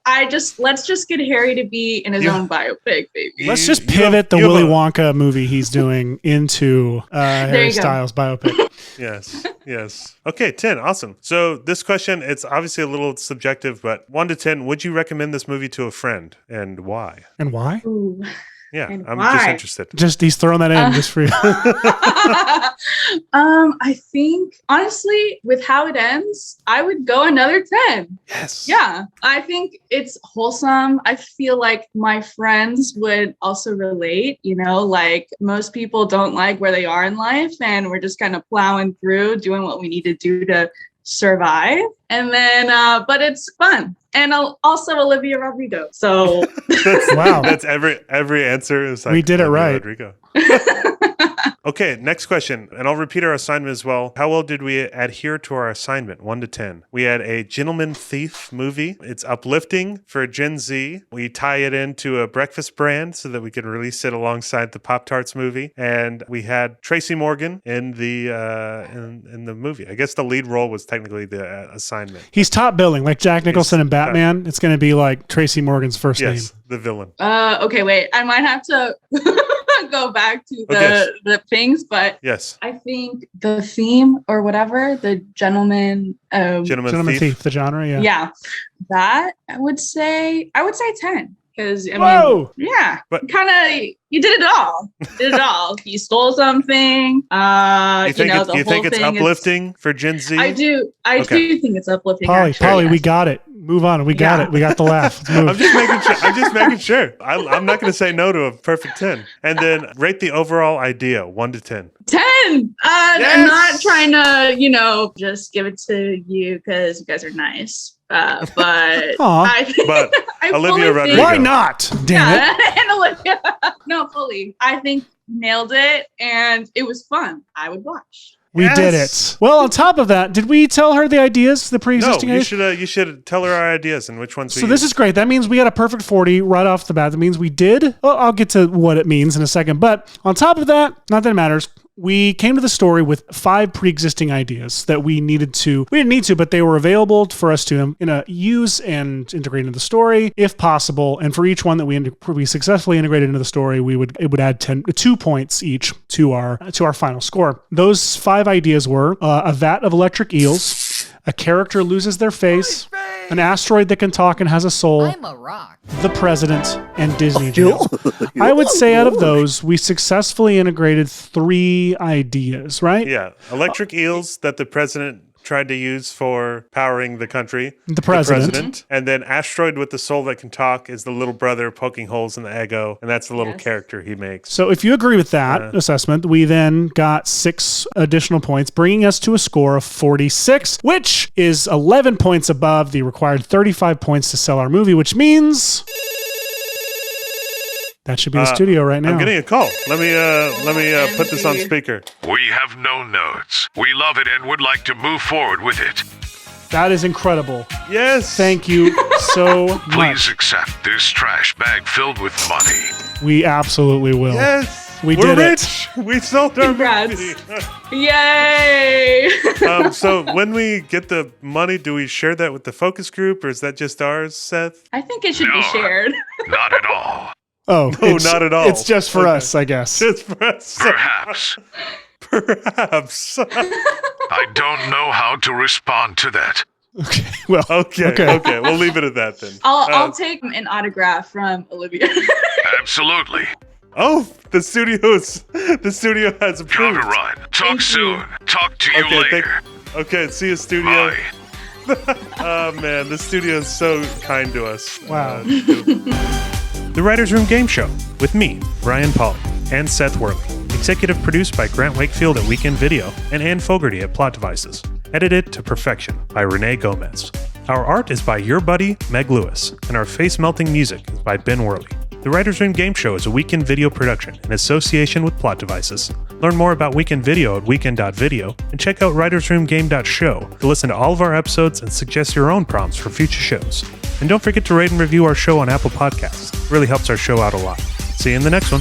let's just get Harry to be in his own biopic, baby. Let's just pivot the Willy Wonka movie he's doing into Harry Styles biopic. Yes. Okay, 10. Awesome. So this question, it's obviously a little subjective, but 1 to 10, would you recommend this movie to a friend and why? And why? Ooh. Yeah, And I'm why? just interested. Just he's throwing that in just for you. I think honestly, with how it ends, I would go another 10. Yes. Yeah, I think it's wholesome. I feel like my friends would also relate, like most people don't like where they are in life and we're just kind of plowing through, doing what we need to do to survive. And then, but it's fun. And also Olivia Rodrigo. So that's every answer is like we did it Olivia right. Rodrigo. Okay, next question. And I'll repeat our assignment as well. How well did we adhere to our assignment? 1 to 10. We had a Gentleman Thief movie. It's uplifting for Gen Z. We tie it into a breakfast brand so that we can release it alongside the Pop Tarts movie. And we had Tracy Morgan in the in the movie. I guess the lead role was technically the assignment. He's top billing, like Jack Nicholson in Batman. It's going to be like Tracy Morgan's first name. The villain. Okay, wait. I might have to go back to the things, but yes, I think the theme or whatever, the gentleman thief, the genre, yeah, that I would say 10 because I Whoa! mean, yeah, but kind of you did it all. You stole something. You think it's uplifting for Gen Z? I do think it's uplifting. Polly, we got it. Move on. We got it. We got the laugh. Let's move. I'm just making sure. I'm not going to say no to a perfect 10. And then rate the overall idea 1 to 10. 10. I'm not trying to, just give it to you because you guys are nice. But Olivia Rodrigo. Why not? Damn it. And Olivia. No, fully. I think nailed it, and it was fun. I would watch. We did it. Well, on top of that, did we tell her the ideas, the pre-existing ideas? You should tell her our ideas and which ones we So this is great. That means we got a perfect 40 right off the bat. That means we did. Well, I'll get to what it means in a second. But on top of that, not that it matters, we came to the story with 5 pre-existing ideas that we didn't need to, but they were available for us to use and integrate into the story if possible. And for each one that we successfully integrated into the story, it would add 2 points each to our final score. Those 5 ideas were a vat of electric eels, a character loses their face, an asteroid that can talk and has a soul, I'm a rock, the president, and Disney jail. I would say out of those, we successfully integrated 3 ideas, right? Yeah. Electric eels that the president tried to use for powering the country. The president. And then asteroid with the soul that can talk is the little brother poking holes in the Eggo, and that's the little character he makes. So if you agree with that assessment, we then got 6 additional points, bringing us to a score of 46, which is 11 points above the required 35 points to sell our movie, which means that should be the studio right now. I'm getting a call. Let me put this on speaker. We have no notes. We love it and would like to move forward with it. That is incredible. Yes. Thank you so much. Please accept this trash bag filled with money. We absolutely will. Yes. We're did rich. It. We sold our movie. Yay. So when we get the money, do we share that with the focus group or is that just ours, Seth? I think it should be shared. Not at all. Oh, no, not at all. It's just for us, I guess. Just for us. Perhaps. I don't know how to respond to that. Okay. Well, okay. We'll leave it at that then. I'll take an autograph from Olivia. Absolutely. Oh, the studio has approved. Gotta run. Talk soon. Talk to you later. Okay, see you, studio. Bye. Oh man, the studio is so kind to us. Wow. The Writers' Room Game Show with me, Brian Pauly, and Seth Worley. Executive produced by Grant Wakefield at Weekend Video and Ann Fogerty at Plot Devices. Edited to perfection by Rene Gomez. Our art is by your buddy, Meg Lewis, and our face-melting music is by Ben Worley. The Writers' Room Game Show is a Weekend Video production in association with Plot Devices. Learn more about Weekend Video at weekend.video and check out writersroomgame.show to listen to all of our episodes and suggest your own prompts for future shows. And don't forget to rate and review our show on Apple Podcasts. It really helps our show out a lot. See you in the next one.